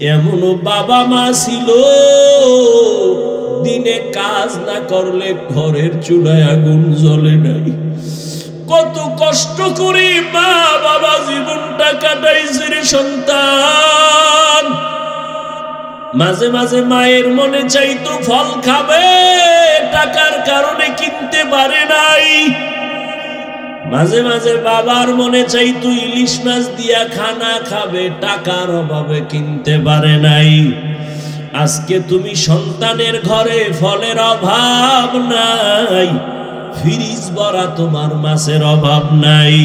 এমনও বাবা মা ছিল দিনে কাজ না করলে ঘরের চুলায় আগুন জ্বলে নাই। কত কষ্ট করে মা বাবা জীবনটা কাটাইছে রে সন্তান। মাঝে মাঝে মায়ের মনে চাইতো ফল খাবে, টাকার কারণে কিনতে পারে নাই। মাঝে মাঝে বাবার মনে চাইতো ইলিশ মাছ দিয়া খানা খাবে, টাকার অভাবে কিনতে পারে নাই। আজকে তুমি সন্তানের ঘরে ফলের অভাব নাই, ফ্রিজ ভরা তোমার মাছের অভাব নাই।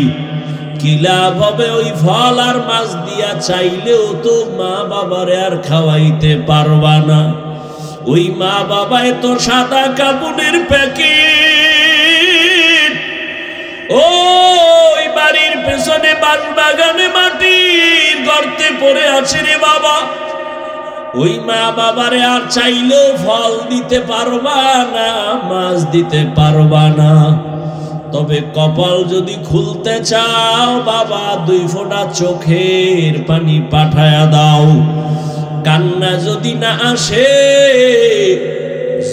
কি লাভ হবে ওই ফল আর মাছ দিয়া? চাইলেও তো মা বাবারে আর খাওয়াইতে পারবা না। ওই মা বাবায় তো সাদা কাপড়ের প্যাকেট, ওই বাড়ির পেছনে বাগানে মাটির গর্তে পড়ে আছে রে বাবা। ওই মা বাবারে আর চাইলেও ফল দিতে পারবা না, মাছ দিতে পারবা না। তবে কপাল যদি খুলতে চাও বাবা, 2 ফোঁটা চোখের পানি পাঠায়া দাও। কান্না যদি না আসে,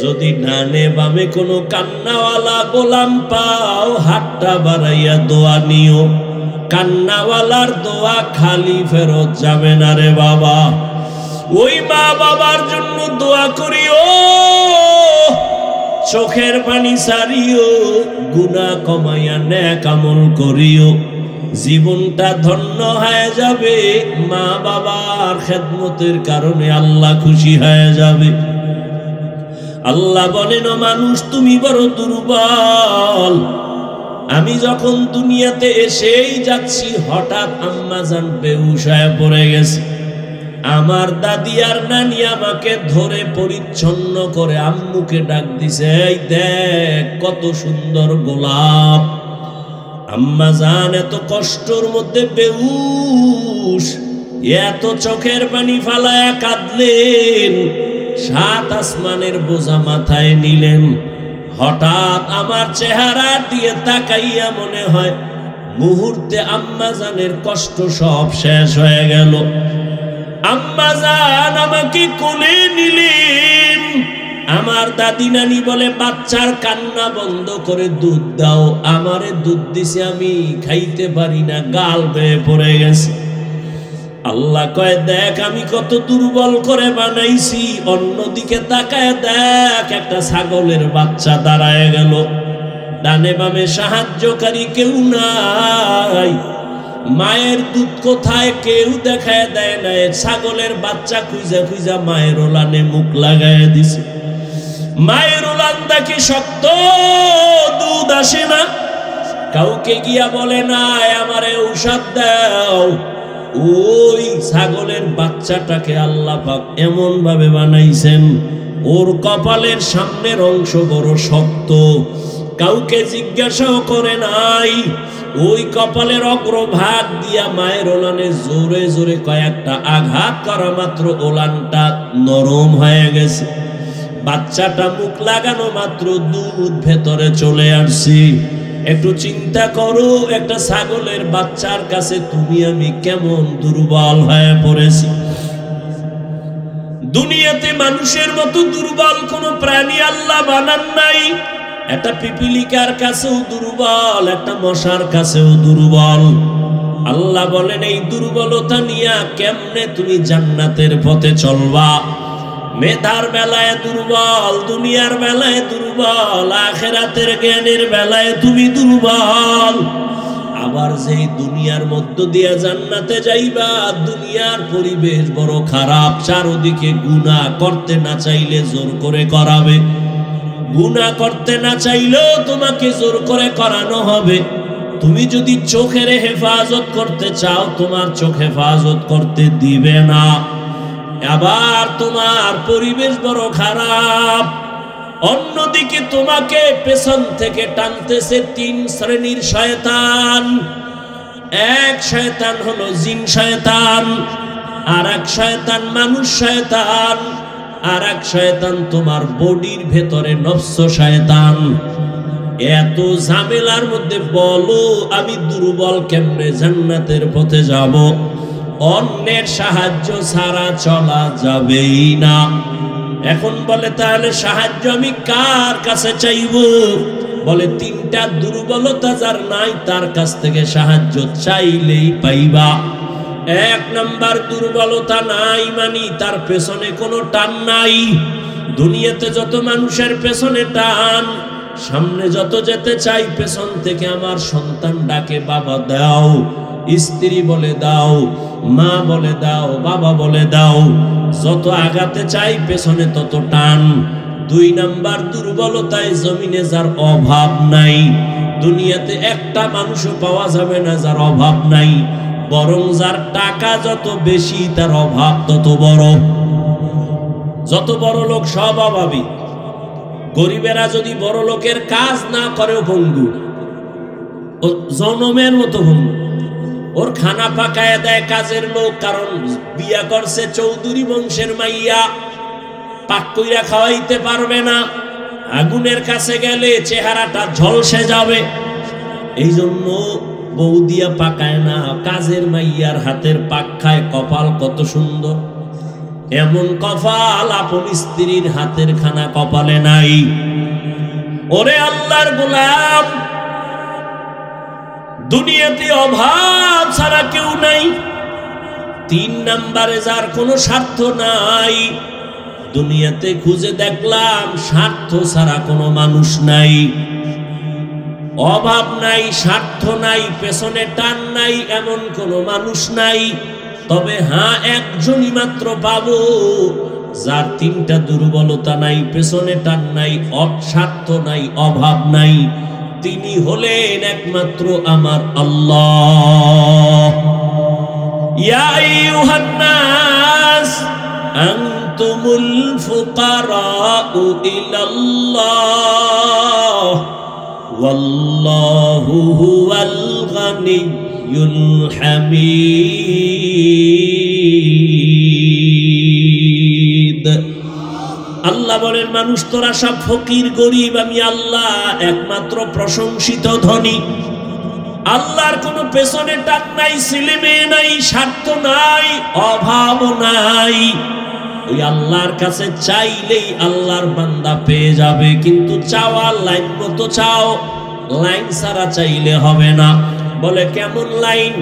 যদি ডানে বামে কোনো কান্নাওয়ালা গোলাম পাও, হাতটা বাড়াইয়া দোয়া নিও। কান্নাওয়ালার দোয়া খালি ফেরত যাবে না রে বাবা। ওই মা বাবার জন্য দোয়া করিও, চোখের পানি সারিও, গুনাহ কমাইয়া নেক আমল করিও। জীবনটা ধন্য হয়ে যাবে, মা বাবার খেদমতের কারণে আল্লাহ খুশি হয়ে যাবে। আল্লাহ বলেন, মানুষ তুমি বড় দুর্বল। আমি যখন দুনিয়াতে এসেই যাচ্ছি, হঠাৎ আম্মাজান বেহুশ হয়ে পড়ে গেছে। আমার দাদি আর নানি আমাকে ধরে পরিচ্ছন্ন করে আম্মুকে ডাক দিছে, এই দেখ কত সুন্দর গোলাপ। আম্মাজান এত কষ্টর মধ্যে বেহুশ, এত চোখের পানি ফালায়া কাঁদলেন, 7 আসমানের বোঝা মাথায় নিলেন। হঠাৎ আমার চেহারা দিয়ে তাকাইয়া মনে হয় মুহূর্তে আম্মাজানের কষ্ট সব শেষ হয়ে গেল। আম্মাজান আমাকে কোলে নিলেন। আমার দাদি নানি বলে, বাচ্চার কান্না বন্ধ করে দুধ দাও। আমারে দুধ দিছে, আমি খাইতে পারি না, গাল বেয়ে পড়ে গেছে। আল্লাহ কয়, দেখ আমি কত দুর্বল করে বানাইছি। অন্যদিকে তাকায় দেখ, একটা ছাগলের বাচ্চা দাঁড়ায় গেল। ডানে বামে সাহায্যকারী কেউ নাই। মায়ের দুধ কোথায় কেউ দেখায় দেয় না। ছাগলের বাচ্চা খুঁজা খুঁজা মায়ের ওলানে মুখ লাগায় দিছে। মায়ের ওলান দেখি শক্ত, দুধ আসে না। কাউকে গিয়া বলে না আমারে ঔষধ দাও। ওই ছাগলের বাচ্চাটাকে আল্লাহ পাক এমন ভাবে বানাইছেন, ওর কপালের সামনের অংশ বড় শক্ত। কাউকে জিজ্ঞাসাও করে নাই। ওই কপালের অগ্রভাগ দিয়া মায়ের ওলানে জোরে জোরে কয়েকটা আঘাত করা মাত্র ওলানটা নরম হয়ে গেছে। বাচ্চাটা মুখ লাগানো মাত্র দুধ ভেতরে চলে আসছে। একটু চিন্তা করো, একটা ছাগলের বাচ্চার কাছে তুমি আমি কেমন দুর্বল হয়ে পড়েছি। দুনিয়াতে মানুষের মতো দুর্বল কোন প্রাণী আল্লাহ বানান নাই। একটা পিপিলিকার কাছেও দুর্বল, একটা মশার কাছেও দুর্বল। আল্লাহ বলেন, এই দুর্বলতা নিয়ে কেমনে তুমি জান্নাতের পথে চলবা? মেধার বেলায় দুর্বল, দুনিয়ার বেলায় দুর্বল, আখিরাতের জ্ঞানের বেলায় তুমি দুর্বল। আবার যেই দুনিয়ার মধ্য দিয়ে জান্নাতে যাইবা, দুনিয়ার পরিবেশ বড় খারাপ, চারদিকে গুনাহ, করতে না চাইলে জোর করে করাবে। গুনাহ করতে না চাইলেও তোমাকে জোর করে করানো হবে। তুমি যদি চোখের হেফাজত করতে চাও, তোমার চোখ হেফাজত করতে দিবে না। আবার তোমার পরিবেশ বড় খারাপ। অন্যদিকে তোমাকে পেছন থেকে টানতেছে 3 শ্রেণীর শয়তান। এক শয়তান হলো জিন শয়তান, আর এক শয়তান মানুষ শয়তান, আর এক শয়তান তোমার বডির ভেতরে নফস শয়তান। এত ঝামেলার মধ্যে বলো আমি দুর্বল কেমনে জান্নাতের পথে যাব? অন্যের সাহায্য ছাড়া চলা যাবেই না। এখন বলে তাহলে সাহায্য আমি কার কাছে চাইব? বলে তিনটা দুর্বলতা যার নাই তার কাছ থেকে সাহায্য চাইলেই পাইবা। এক নাম্বার দুর্বলতা নাই মানে তার পেছনে কোনো টান নাই। দুনিয়াতে যত মানুষের পেছনে টান, সামনে যত যেতে চাই পেছন থেকে আমার সন্তান ডাকে বাবা দাও, স্ত্রী বলে দাও, মা বলে দাও, বাবা বলে দাও, যত আগাতে চাই পেছনে তত টান। দুই নাম্বার দুর্বলতায় জমিনে যার অভাব নাই। দুনিয়াতে একটা মানুষও পাওয়া যাবে না যার অভাব নাই, বরং যার টাকা যত বেশি তার অভাব তত বড়। যত বড় লোক সব অভাবী। গরিবেরা যদি বড় লোকের কাজ না করেও ভঙ্গু, ও জনমের মতো ভঙ্গু। ওর খানা পাকায় দেয় কাজের লোক, কারণ বিয়া করছে চৌধুরী বংশের মাইয়া, পাক কইরা খাওয়াইতে পারবে না। আগুনের কাছে গেলে চেহারাটা ঝলসে যাবে, এই জন্য বউ দিয়া পাকায় না, কাজের মাইয়ার হাতের পাক খায়। কপাল কত সুন্দর, এমন কপাল আপন স্ত্রীর হাতের খানা কপালে নাই। ওরে আল্লাহর গোলাম, দুনিয়াতে অভাব ছাড়া কেউ নাই। তিন নাম্বারে যার কোনো স্বার্থ নাই। দুনিয়াতে খুঁজে দেখলাম স্বার্থ ছাড়া কোনো মানুষ নাই। অভাব নাই, স্বার্থ নাই, পেছনে টান নাই, এমন কোনো মানুষ নাই। তবে হ্যাঁ, একজনই মাত্র পাবো যার তিনটা দুর্বলতা নাই, পেছনে টান নাই, স্বার্থ নাই, অভাব নাই। তিনি হলেন একমাত্র আমার আল্লাহ। ইয়া আইয়ুহান নাস আনতুমুল ফুকারাউ ইলাল্লাহ ওয়াল্লাহু হুয়াল গানিয়্যুল হামিদ। আল্লাহ বলেন, মানুষ তোরা সব ফকির গরিব, আমি আল্লাহ একমাত্র প্রশংসিত ধনী। আল্লাহর কোনো পেছনে টান নাই, ছেলে মেয়ে নাই, স্বার্থ নাই, অভাব নাই। ওই আল্লাহর কাছে চাইলেই আল্লাহর বান্দা পেয়ে যাবে, কিন্তু চাওয়ার লাইন মতো চাও, লাইন ছাড়া চাইলে হবে না। বলে কেমন লাইন?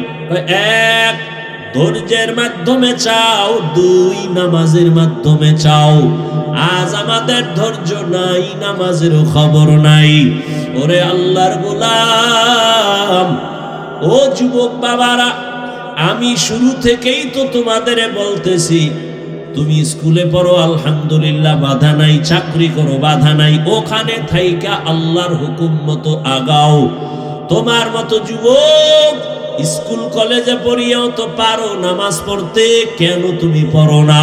এক, ধৈর্যের মাধ্যমে চাও। দুই, নামাজের মাধ্যমে চাও। আজ আমাদের ধৈর্য নাই, নামাজেরও খবর নাই। ওরে আল্লাহর গোলাম, ও যুবক বাবারা, আমি শুরু থেকেই তো তোমাদের বলতেছি, তুমি স্কুলে পড়ো আলহামদুলিল্লাহ, বাধা নাই। চাকরি করো, বাধা নাই। ওখানে থাইকা আল্লাহর হুকুম মতো আগাও। তোমার মতো যুবক স্কুল কলেজে পড়িয়াও তো পারো নামাজ পড়তে, কেন তুমি পড়ো না?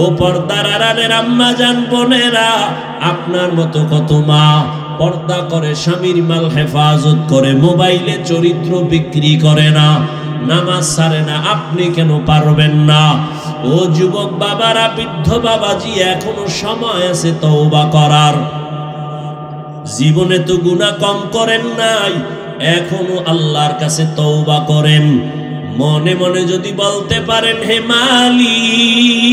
ও পর্দার আড়ালের আম্মা জান বোনেরা, আপনার মতো কত মা পর্দা করে, স্বামীর মাল হেফাজত করে, মোবাইলে চরিত্র বিক্রি করে না, নামাজ ছাড়ে না, আপনি কেন পারবেন না? ও যুবক বাবারা, বৃদ্ধ বাবাজি, এখনো সময় আছে তওবা করার। জীবনে তো গুনাহ কম করেন নাই, এখনো আল্লাহর কাছে তওবা করেন। মনে মনে যদি বলতে পারেন, হে মালিক,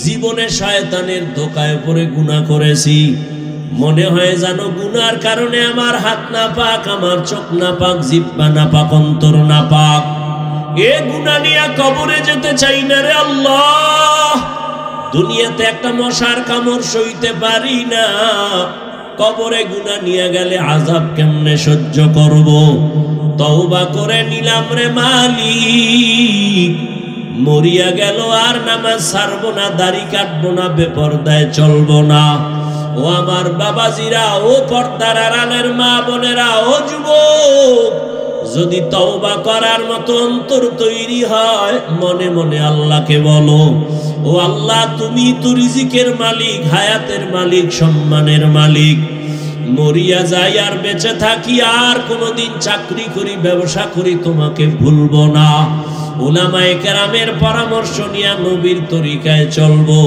জীবনে শয়তানের ধোকায় পড়ে গুনাহ করেছি, মনে হয় জানো গুনার কারণে আমার হাত না পাক, আমার চোখ না পাক, জিহ্বা না পাক, অন্তর না পাক। এ গুনাহ নিয়ে কবরে যেতে চাই না রে আল্লাহ। দুনিয়াতে একটা মশার কামড় সইতে পারি না, কবরে গুনাহ নিয়ে গেলে আযাব কেমনে সহ্য করব? তওবা করে নিলাম রে মালিক, মরিয়া গেল আর নামাজ ছাড়বো না, দাড়ি কাটবো না, বেপরদায় চলবো না। ও আমার বাবাজিরা, ও পর্দার আড়ালের মা বোনেরা, ও যুবক, যদি তওবা করার মতো অন্তর তৈরি হয়, মনে মনে আল্লাহকে বলো, ও আল্লাহ, তুমি তো রিজিকের মালিক, হায়াতের মালিক, সম্মানের মালিক। মরিয়া যাই আর বেঁচে থাকি, আর কোনোদিন চাকরি করি, ব্যবসা করি, তোমাকে ভুলবো না। উলামায়ে কেরামের পরামর্শ নিয়ে নবীর তরিকায় চলবো,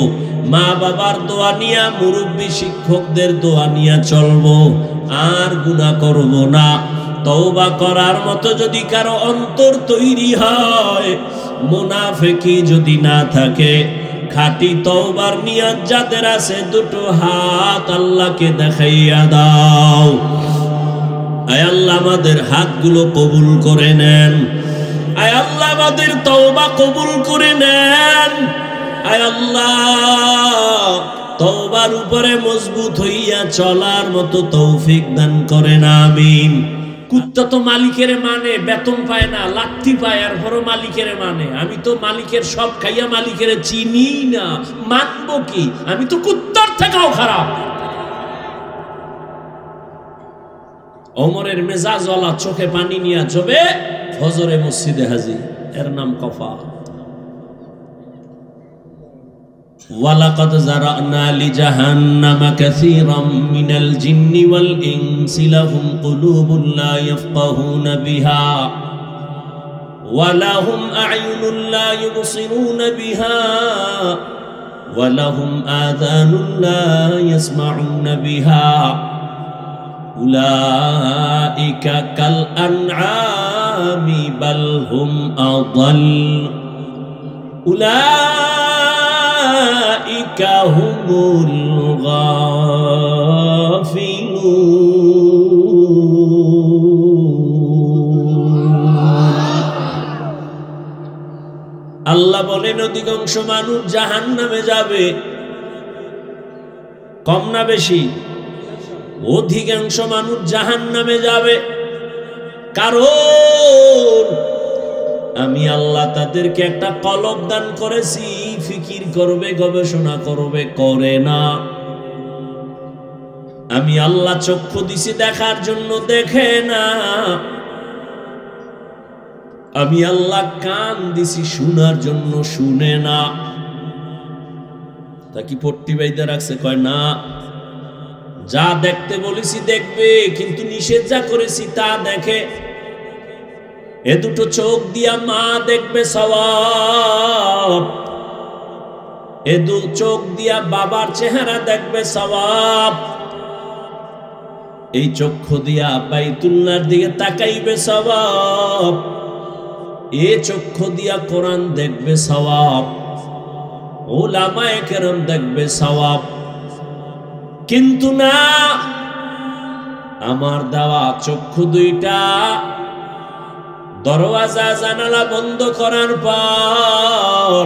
মা বাবার দোয়া নিয়া, মুরব্বী শিক্ষকদের দোয়া নিয়া চলবো, আর গুনাহ করব না। তওবা করার মতো যদি কারো অন্তর তৈরি হয়, মুনাফিকি যদি না থাকে, খাঁটি তওবার নিয়ত যাদের আছে, দুটো হাত আল্লাহকে দেখাইয়া দাও। আয় আল্লাহ আমাদের হাতগুলো কবুল করে নেন। আয় আল্লাহ আমাদের তওবা কবুল করে নেন। আয় আল্লাহ তওবার উপরে মজবুত হইয়া চলার মতো তৌফিক দান করেন, আমিন। কুত্তা তো মালিকের মানে, বেতন পায় না, লাত্তি পায়, আর বড় মালিকের মানে। আমি তো মালিকের সব খাইয়া মালিকের চিনি না, মানবো কি? আমি তো কুত্তার থেকেও খারাপ। ওমরের মেজাজওয়ালা চোখে পানি নিয়ে যাবে ফজরে মসজিদে হাজির, এর নাম কফা। ওয়ালাকাদ যারানা লিজাহান্নামা কাসীরাম মিনাল জিন্নি ওয়াল ইনসি লাহুম কুলুবুন লা ইয়াফকাহুনা বিহা ওয়া লাহুম আ'য়ুনুন লা ইউবসিরুনা বিহা ওয়া লাহুম আযানুন লা ইয়াসমাউনা বিহা উলাইকা কাল আনআমি বাল হুম আযাল উলাইকা হুমুল গাফিলুন। আল্লাহ বলেন অধিকাংশ মানুষ জাহান্নামে যাবে। কম না বেশি? অধিকাংশ মানুষ জাহান্নামে যাবে। কারণ আমি আল্লাহ তাদেরকে একটা কলব দান করেছি, ফিকির করবে, গবেষণা করবে, করে না। আমি আল্লাহ চক্ষু দিছি দেখার জন্য, দেখে না। আমি আল্লাহ কান দিছি শোনার জন্য, শুনে না। তা কি পট্টি বাইদা রাখছে? কয় না, যা দেখতে বলেছি দেখবে, কিন্তু নিষেধ যা করেছি তা দেখে। এ দুটো চোখ দিয়া মা দেখবে সওয়াব, এ দু চোখ দিয়া বাবার চেহারা দেখবে সওয়াব, এই চক্ষু দিয়া বাইতুল্লাহর দিকে তাকাইবে সওয়াব, এ চক্ষু দিয়া কোরআন দেখবে সওয়াব, উলামায়ে কেরাম দেখবে সওয়াব। কিন্তু না, আমার দেওয়া চক্ষু দুইটা দরওয়াজা জানালা বন্ধ করার পর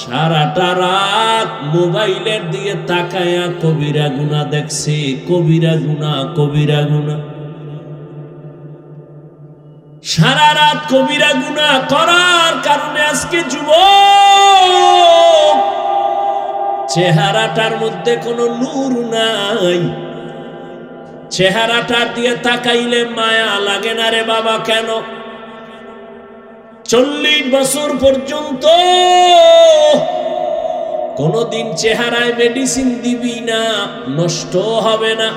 সারাটা রাত মোবাইলের দিকে তাকায়া কবিরা গুনাহ দেখছে, কবিরা গুনাহ, কবিরা গুনাহ। সারা রাত কবিরা গুনাহ করার কারণে আজকে যুবক চেহারাটার মধ্যে কোনো নূর নাই। চেহারাটার দিয়ে তাকাইলে মায়া লাগে না রে বাবা। কেন? 40 বছর পর্যন্ত কোনদিন চেহারায় মেডিসিন দিবি না, নষ্ট হবে না।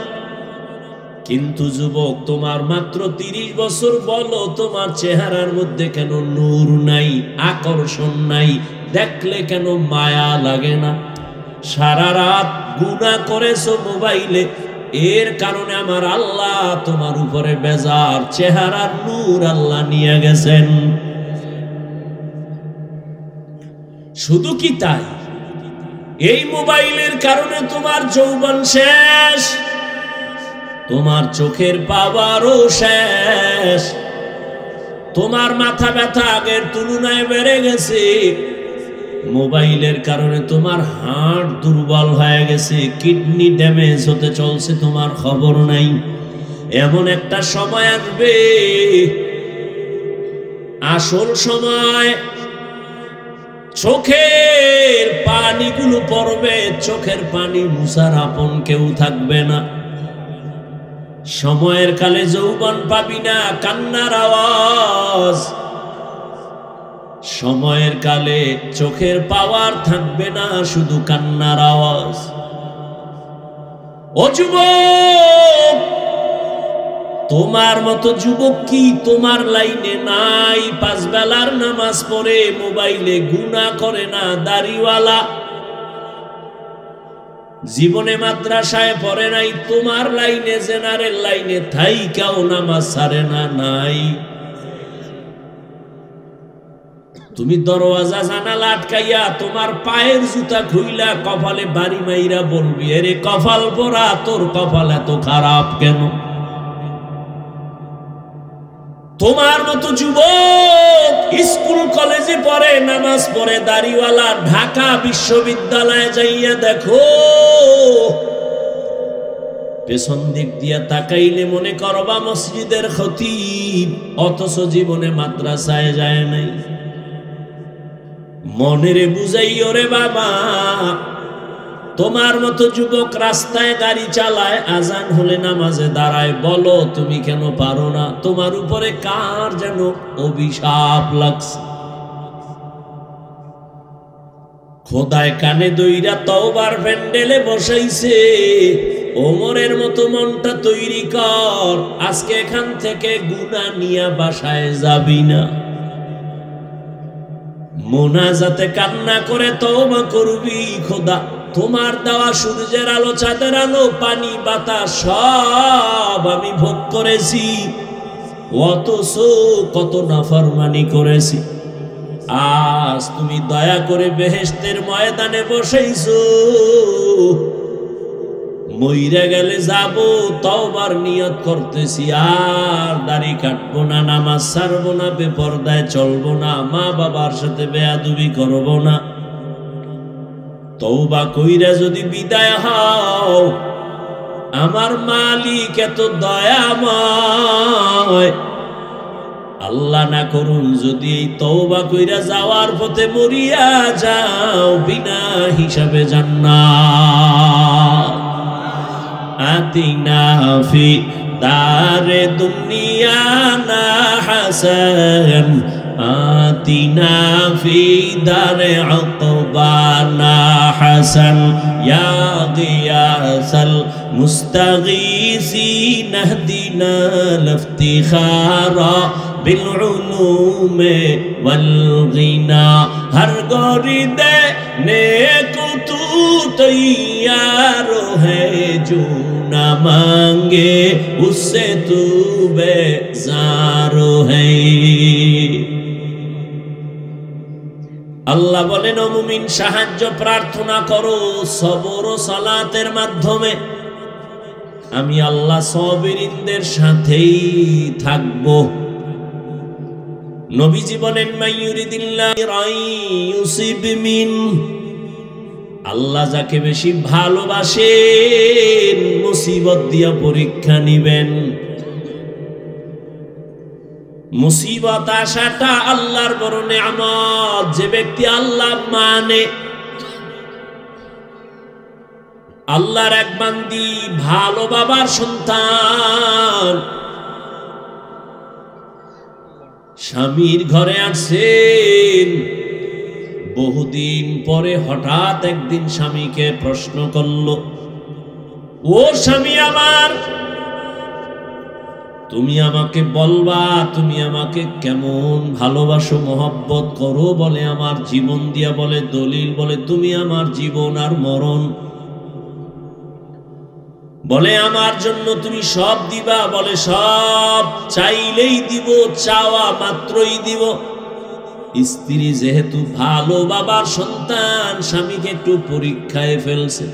কিন্তু যুবক, তোমার মাত্র 30 বছর, বলো তোমার চেহারার মধ্যে কেন নূর নাই, আকর্ষণ নাই, দেখলে কেন মায়া লাগে না? সারা রাত গুনাহ করেছো মোবাইলে, এর কারণে আমার আল্লাহ তোমার উপরে বেজার, চেহারার নূর আল্লাহ নিয়ে গেছেন। শুধু কি তাই, এই মোবাইলের কারণে তোমার যৌবন শেষ, তোমার চোখের পাওয়ারও শেষ, তোমার মাথা ব্যথা আগের তুলনায় বেড়ে গেছে। মোবাইলের কারণে তোমার হার্ট দুর্বল হয়ে গেছে, কিডনি ড্যামেজ হতে চলছে, তোমার খবর নাই। এমন একটা সময় আসবে, আসল সময়, চোখের পানিগুলো পড়বে, চোখের পানি মুছার আপন কেউ থাকবে না। সময়ের কালে যৌবন পাবি না, কান্নার আওয়াজ। সময়ের কালে চোখের পাওয়ার থাকবে না, শুধু কান্নার আওয়াজ। ও যুবক, তোমার মতো যুবক কি তোমার লাইনে নাই? 5 বেলার নামাজ পড়ে মোবাইলে গুনাহ করে না, দাড়িওয়ালা। জীবনে মাদ্রাসায় পড়ে নাই, তোমার লাইনে জেনারেল লাইনে থাইকাও নামাজ ছাড়ে না। নাই, তুমি দরওয়াজা জানালা আটকাইয়া তোমার পায়ের জুতা খুইলা কপালে বাড়ি মাইরা বলবি, আরে কপাল পোড়া, তোর কপাল এত খারাপ কেন? তোমার মতো যুবক স্কুল কলেজে পড়ে, নামাজ পড়ে, দাড়িওয়ালা, ঢাকা বিশ্ববিদ্যালয়ে যাইয়া দেখো, পেছন দিক দিয়া তাকাইলে মনে করবা মসজিদের খতিব, অথচ জীবনে মাদ্রাসায় যায় নাই। মনেরে বুঝাইও রে বাবা, তোমার মতো যুবক রাস্তায় গাড়ি চালায়, আজান হলে নামাজে দাঁড়ায়, বলো তুমি কেন পারো না? তোমার উপরে কার যেন অভিশাপ লাগছে। খোদায় কানে দইরা তওবার প্যান্ডেলে বসাইছে, ওমরের মতো মনটা তৈরি কর, আজকে এখান থেকে গুনাহ নিয়া বাসায় যাবি না। মোনাজাতে কান্না করে তওবা করবি, খোদা তোমার দেওয়া সূর্যের আলো, চাঁদের আলো, পানি, বাতাস সব আমি ভোগ করেছি, অথচ কত নাফরমানি করেছি। আজ তুমি দয়া করে বেহেশতের ময়দানে বসাইছো, মইরা গেলে যাব, তওবার নিয়ত করতেছি, আর দাড়ি কাটবো না, নামাজ ছাড়বো না, বেপরদায় চলবো না, মা বাবার সাথে বেয়াদবি করবো না। তওবা কইরা যদি বিদায় হও, আমার মালিক এত দয়াময়, আল্লাহ না করুন যদি এই তওবা কইরা যাওয়ার পথে মরিয়া যাও, বিনা হিসাবে জান্নাত। আতিনা ফি দারে দুনিয়া না হাসান, আতিনা ফি দারে আকবানা হাসান, ইয়া গিয়াসাল মুস্তাগীসিন ইহদিনা লিফতিখারা বিল উলুমে ওয়াল গিনা। হর গরি দে নেকো তু তৈয়ার है, जो ना मांगे उससे तू बेजार है। আল্লাহ বলেন, ও মুমিন সাহায্য প্রার্থনা করো সবর ও সালাতের মাধ্যমে, আমি আল্লাহ সাবিরিনদের সাথেই থাকব। নবীজি বলেন, মাইয়ুরিদিল্লাহু রাইয়ুসিব মিন, আল্লাহ যাকে বেশি ভালোবাসেন মুসিবত দিয়া পরীক্ষা নিবেন। মুসিবত আসাটা আল্লাহর বড় নেয়ামত। যে ব্যক্তি আল্লাহ মানে, আল্লাহর এক বান্দি, ভালো বাবার সন্তান, স্বামীর ঘরে আসছেন, বহুদিন পরে হঠাৎ একদিন স্বামীকে প্রশ্ন করল, ও স্বামী আমার, তুমি আমাকে বলবা তুমি আমাকে কেমন ভালোবাসো, মহব্বত করো? বলে আমার জীবন দিয়া, বলে দলিল, বলে তুমি আমার জীবন আর মরণ, বলে আমার জন্য তুমি সব দিবা, বলে সব, চাইলেই দিব, চাওয়া মাত্রই দিব। স্ত্রী যেহেতু ভালো বাবার সন্তান, স্বামীকে একটু পরীক্ষায় ফেলছে,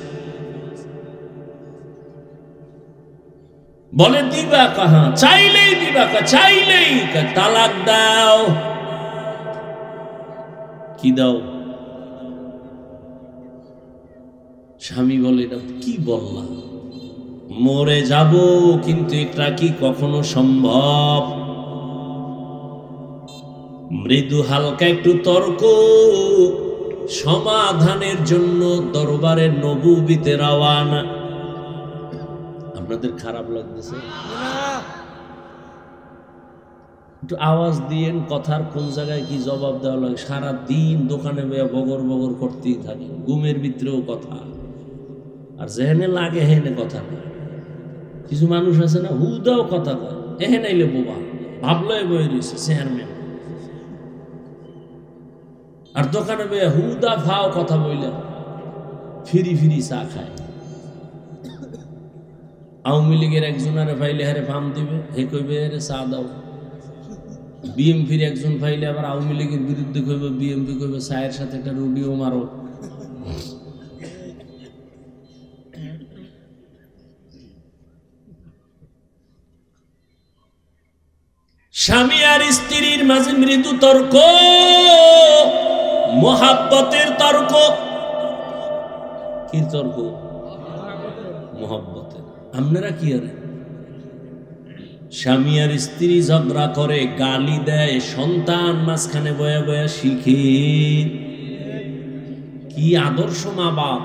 বলে দিবা কাহা, চাইলেই দিবা, চাইলেই তালাক দাও। কি দাও? স্বামী বলে, এটা কি বললাম, মরে যাব, কিন্তু এটা কি কখনো সম্ভব? মৃদু হালকা একটু তর্ক সমাধানের জন্য দরবারে নবুবিতে রওয়ানা। আপনাদের খারাপ লাগতেছে? একটু আওয়াজ দিয়েন, কথার কোন জায়গায় কি জবাব দেওয়া লাগে। সারা দিন দোকানে বগর বগর করতেই থাকে, ঘুমের ভিতরেও কথা, আর যেহেনে লাগে হেনে কথা নেই। কিছু মানুষ আছে না, হুদাও কথা কয়, এহে নাইলে বোবা, ভাবলয় বয়ে রয়েছে চেয়ারম্যান, আর দোকানে বইয়া হুদা ফাও কথা বইলে ফিরি ফিরি চা খায়। আওয়ামী লীগের একজনের ফাইলে হারে ফাম দিবে, হে কইবে রে চা দাও। বিএমপির একজন ফাইলে আবার আওয়ামী লীগের বিরুদ্ধে কইবে, বিএমপি কইবে চায়ের সাথে একটা রুডিও মারো। স্বামী আর স্ত্রীর মাঝে মৃদু তর্ক, মোহাব্বতের তর্ক। কি তর্ক? মোহাব্বতের। আপনারা কি আরে স্বামী আর স্ত্রী ঝগড়া করে, গালি দেয়, সন্তান মাঝখানে বয়া বয়া শিখে। কি আদর্শ মা বাপ!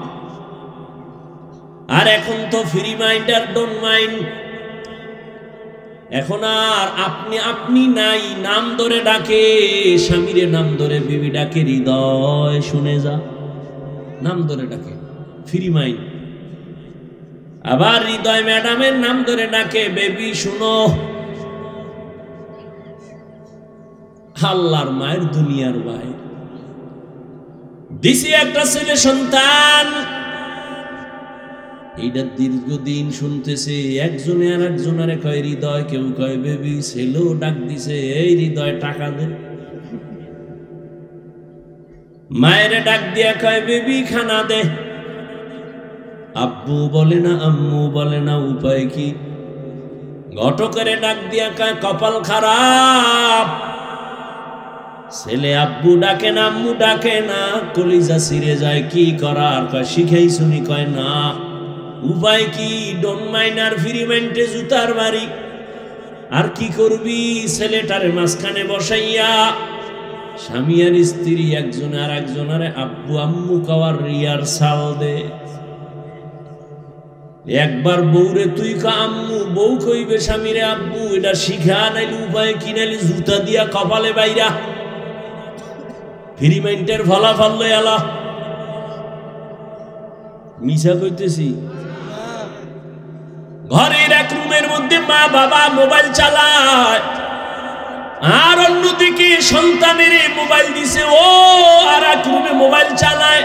আর এখন তো ফ্রি মাইন্ড আর ডোন্ট মাইন্ড। এখন আর আপনি আপনি নাই, নাম ধরে ডাকে। স্বামীরে নাম ধরে বিবি ডাকে, হৃদয় শুনে যা, নাম ধরে ডাকে, ফ্রি মাইন্ড। আবার হৃদয় ম্যাডামের নাম ধরে ডাকে, বেবি শুনো। আল্লাহর মায়ের দুনিয়ার ভাই দিছি একটা ছেলে সন্তান। এইটা দীর্ঘদিন শুনতেছে, একজনে আর একজনের কয় হৃদয়, কেউ কয় বেবি। ছেলেও ডাক দিছে, এই হৃদয় টাকা দে। মায়ের ডাক দিয়া কয় বেবি খানা দে। আব্বু বলে না, আম্মু বলে না, উপায় কি? ঘটকের ডাক দিয়া কয় কপাল খারাপ। ছেলে আব্বু ডাকে না, আম্মু ডাকে না, কলিজা ছিঁড়ে যায়। কি করার? কয় শিখাই শুনি। কয় না, উপায় কি? ডোন্ট মাইন্ড আর ফ্রি মাইন্ডে জুতার বাড়ি। আর কি করবি? ছেলেটারে মাঝখানে বসাইয়া স্বামী আর স্ত্রী একজনে আর একজনারে আব্বু আম্মু কাওয়ার রিহার্সাল দে। একবার বউরে তুই কা আম্মু, বউ কইবে স্বামীরে আব্বু। এটা শিখা, নাইলে উপায় কি? নাইলে জুতা দিয়া কপালে বাইরা। ফ্রি মাইন্ডের ফলাফল লই আলা। মিছা কইতেছি? ঘরের এক রুমের মধ্যে মা বাবা মোবাইল চালায়, আর অন্যদিকে সন্তানের মোবাইল দিছে, ও আর এক রুমে মোবাইল চালায়।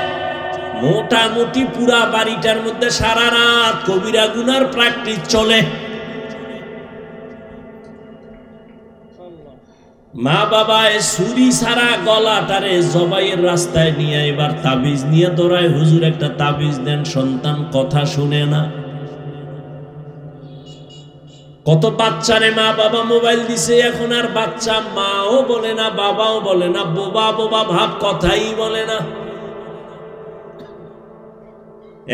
মোটামুটি পুরা বাড়িটার মধ্যে সারা রাত কবিরা গুনার প্র্যাকটিস চলে। মা বাবা ছুরি সারা গলাটারে জবাইয়ের রাস্তায় নিয়ে এবার তাবিজ নিয়ে দৌড়ায়, হুজুর একটা তাবিজ দেন। সন্তান কথা শুনে না। কত বাচ্চারে মা বাবা মোবাইল দিছে, এখন আর বাচ্চা মাও বলে না, বাবাও বলে না, বোবা বোবা ভাব, কথাই বলে না।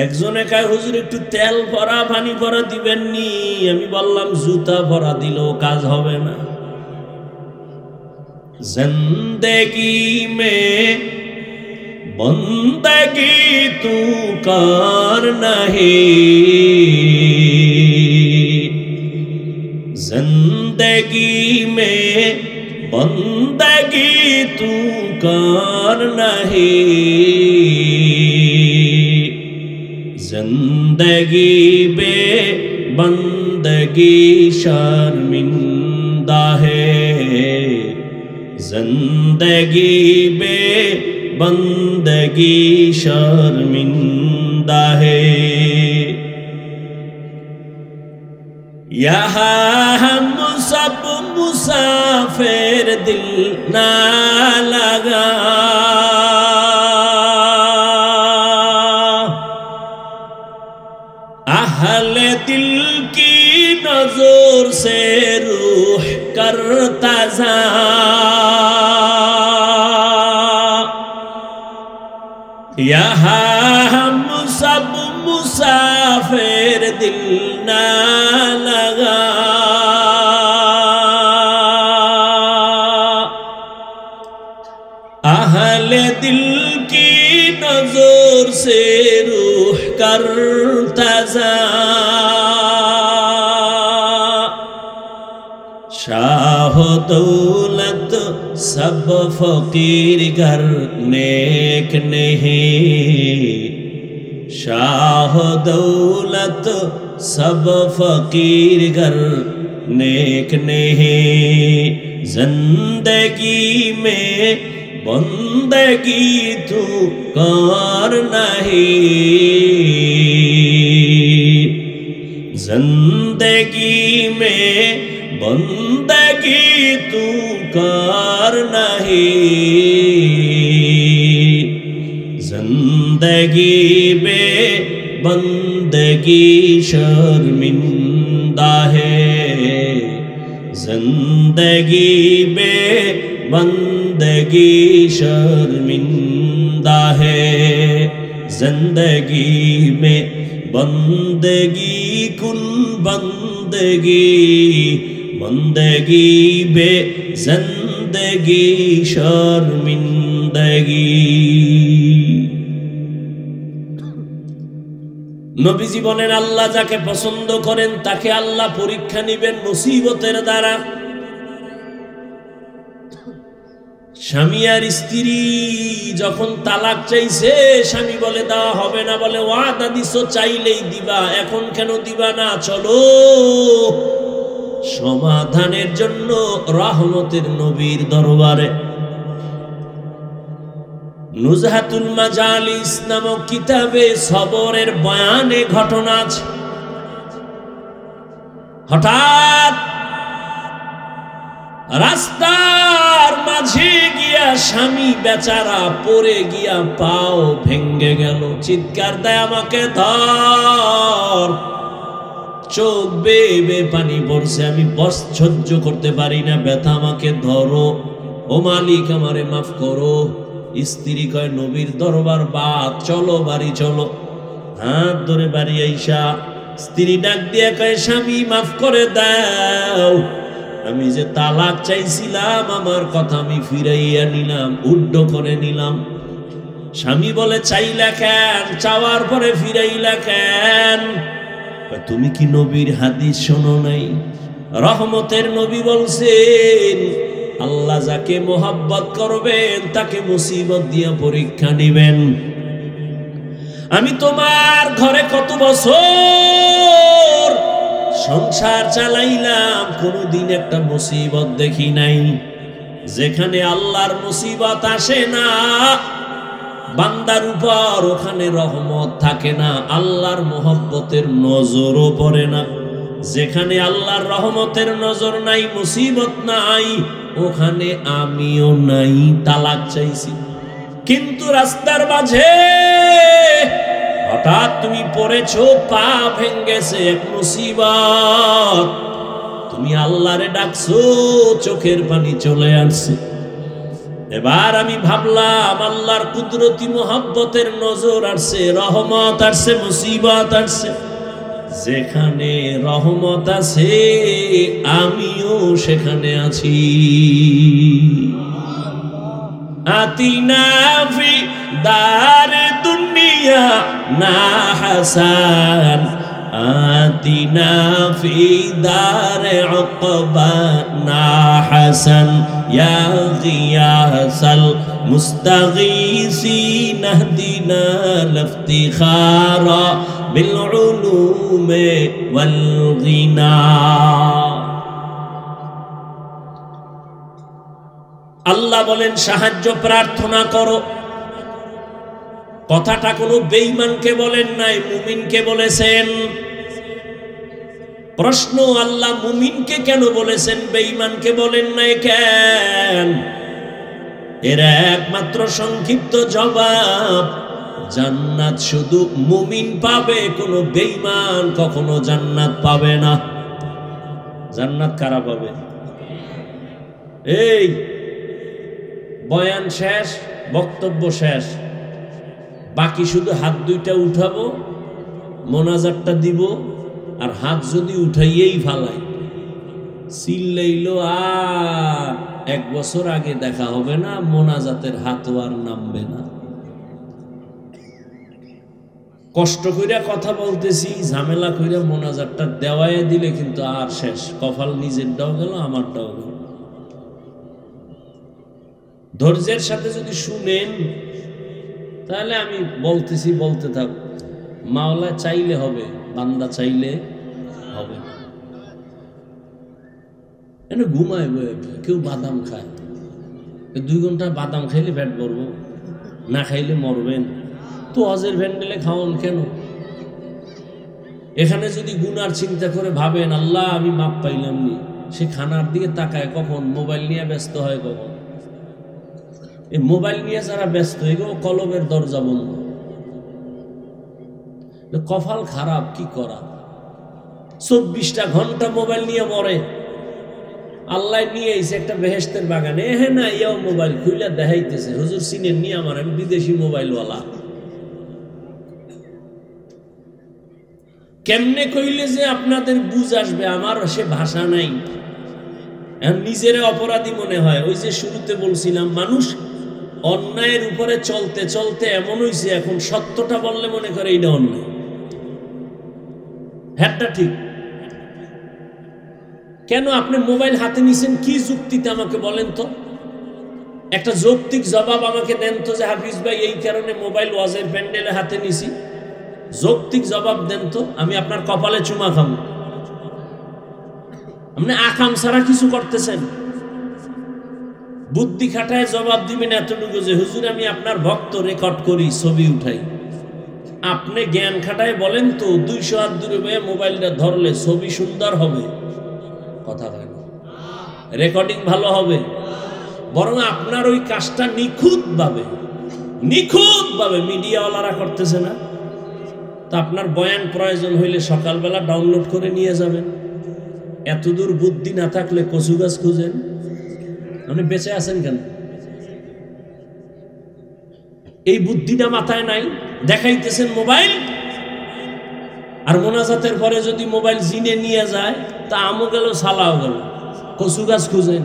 একজনে কয় হুজুর একটু তেল ভরা পানি ভরা দিবেননি। আমি বললাম জুতা ভরা দিলেও কাজ হবে না। जिंदगी में बंदगी तू कर नहीं, जिंदगी में बंदगी तू कर नहीं, जिंदगी बे बंदगी शर्मिंदा है, जिंदगी बे बंदगी शर्मिंदा है। यहाँ हम सब मुसाफिर दिल ना लगा, अहले दिल की नजर से रूह करता जा, यहाँ हम सब मुसाफिर दिल ना लगा, अहले दिल की नजर से रूह करता जा, शाह दौलत सब फकीर घर नेक नहीं, शाह दौलत सब फकीर घर नेक नहीं, जिंदगी में बंदगी तू कर नहीं, जिंदगी में बंदगी तू कर नहीं, जिंदगी में बंदगी शर्मिंदा है, जिंदगी में बंदगी शर्मिंदा है, जिंदगी में बंदगी कुन बंदगी, बंदगी बे जिंदगी शर्मिंदगी। নবীজি বলেন আল্লাহ যাকে পছন্দ করেন তাকে আল্লাহ পরীক্ষা নেবেন মুসিবতের দ্বারা। স্বামী আর স্ত্রী যখন তালাক চাইছে, স্বামী বলে দেওয়া হবে না, বলে ওয়াদা দিছো চাইলেই দিবা, এখন কেন দিবা না, চলো সমাধানের জন্য রহমতের নবীর দরবারে। নুজহাতুল মাজালিস নামক কিতাবে সবরের বয়ানে ঘটনা আছে। হঠাৎ রাস্তার মাঝে গিয়া স্বামী বেচারা পড়ে গিয়া পাও ভেঙ্গে গেল, চিৎকার দেয় আমাকে ধর। চোখ বেয়ে পানি পড়ছে, আমি সহ্য করতে পারি না ব্যথা, আমাকে ধরো, ও মালিক আমারে মাফ করো। স্ত্রী কয় নবীর দরবার বাদ, চলো বাড়ি চলো। হাত ধরে বাড়ি আইসা স্ত্রী ডাক দিয়ে কয় স্বামী মাফ করে দাও, আমি যে তালাক চাইছিলাম আমার কথা আমি ফিরাইয়া নিলাম, উড্ড করে নিলাম। স্বামী বলে চাইলা কেন, চাওয়ার পরে ফিরাইলা কেন? তুমি কি নবীর হাদিস শোনো নাই? রহমতের নবী বলছেন আল্লাহ যাকে মোহাব্বত করবেন তাকে মুসিবত দিয়ে পরীক্ষা নিবেন। আমি তোমার ঘরে কত বছর সংসার চালাইলাম, কোনদিন একটা মুসিবত দেখি নাই। যেখানে আল্লাহর মুসিবত আসে না বান্দার উপর, ওখানে রহমত থাকে না, আল্লাহর মোহব্বতের নজরও পড়ে না। যেখানে আল্লাহর রহমতের নজর নাই, মুসিবত নাই, ওখানে আমিও নাই। তালাক চাইছি কিন্তু রাস্তার মাঝে হঠাৎ তুমি পড়েছো, পা ভেঙ্গেছে, এক মুসিবত, তুমি আল্লাহরে ডাকছো, চোখের পানি চলে আসছে। এবার আমি ভাবলাম আল্লাহর কুদরতি মোহাব্বতের নজর আসছে, রহমত আসছে, মুসিবত আসছে। যেখানে রহমত আছে আমিও সেখানে আছি। আতিনা ফি দার দুনিয়া না হাসান, আতিনা ফি দার উকবা না হাসান, ইয়া গিয়াসাল মুস্তাগীসিন ইহদিনা লিফতিখারা বিল উলুমি ওয়াল গিনা। আল্লাহ বলেন সাহায্য প্রার্থনা করো। কথাটা কোনো বেঈমানকে বলেন নাই, মুমিনকে বলেছেন। প্রশ্ন, আল্লাহ মুমিনকে কেন বলেছেন, বেঈমানকে বলেন নাই কেন? এর একমাত্র সংক্ষিপ্ত জবাব, জান্নাত শুধু মুমিন পাবে, কোনো বেঈমান কখনো জান্নাত পাবে না। জান্নাত কারা পাবে? এই বয়ান শেষ, বক্তব্য শেষ, বাকি শুধু হাত দুইটা উঠাবো, মোনাজাতটা দিব, আর হাত যদি উঠাইয়েই ফালাই চিল্লাইলো আর 1 বছর আগে দেখা হবে না, মোনাজাতের হাতও আর নামবে না। কষ্ট কইরা কথা বলতেছি, ঝামেলা কইরা মোনাজাতটা দেওয়ায় দিলে কিন্তু আর শেষ, কপাল নিজেরটাও গেল, আমারটাও গেল। ধৈর্যের সাথে যদি শুনেন তাহলে আমি বলতেছি, বলতে থাক। মাওলা চাইলে হবে, বান্দা চাইলে হবে। এনে ঘুমায় বয়ে, কেউ বাদাম খায়, 2 ঘন্টা বাদাম খাইলে পেট ভরবো, না খাইলে মরবেন। তো হজের ভ্যান্ডেলে খাওয়ান কেন? এখানে যদি গুনার চিন্তা করে ভাবেন আল্লাহ আমি মাপ পাইলাম নি, সে খানার দিকে তাকায় কখন, মোবাইল নিয়ে ব্যস্ত হয় কখন। এই মোবাইল নিয়ে যারা ব্যস্ত এগো কলবের দরজা বন্ধ। কপাল খারাপ, কি করা। 24টা ঘন্টা মোবাইল নিয়ে মরে। আল্লাহ নিয়ে এসে একটা বেহেশতের বাগানে, হ্যাঁ না ইয়াও মোবাইল খুইলা দেখাইতেছে, হুজুর চিনেন নি আমার, আমি বিদেশি মোবাইলওয়ালা। কেমনে কইলে যে আপনাদের বুঝ আসবে, আমার সে ভাষা নাই। নিজের অপরাধী মনে হয়। ওই যে শুরুতে বলছিলাম, মানুষ অন্যায়ের উপরে চলতে চলতে এমন হইছে এখন সত্যটা বললে মনে করে এইটা অন্যায়। হ্যাঁ ঠিক। কেন আপনি মোবাইল হাতে নিছেন কি যুক্তিতে আমাকে বলেন তো, একটা যৌক্তিক জবাব আমাকে দেন তো, যে হাফিজ ভাই এই কারণে মোবাইল ওয়াজের প্যান্ডেলে হাতে নিছি, যৌক্তিক জবাব দেন তো। আমি আপনার কপালে চুমা খাবো। আপনি আকাম ছাড়া কিছু করতেছেন, বুদ্ধি খাটায় জবাব দিবেন এতটুকু যে হুজুর আমি আপনার ভক্ত, রেকর্ড করি, ছবি উঠাই। আপনি জ্ঞান খাটায় বলেন তো 200 হাত দূরে বয়ে মোবাইলটা ধরলে ছবি সুন্দর হবে, কথা হয় না, রেকর্ডিং ভালো হবে। বরং আপনার ওই কাজটা নিখুঁতভাবে মিডিয়াওয়ালারা করতেছে না। তা আপনার বয়ান প্রয়োজন হইলে সকালবেলা ডাউনলোড করে নিয়ে যাবেন। এতদূর বুদ্ধি না থাকলে কচু গাছ খুঁজেন। আপনি বেঁচে আছেন কেন? এই বুদ্ধিটা মাথায় নাই, দেখাইতেছেন মোবাইল। আর মোনাজাতের পরে যদি মোবাইল জিনে নিয়ে যায়, তা আমও গেল সালাও গেল, কচু গাছ খুঁজেন।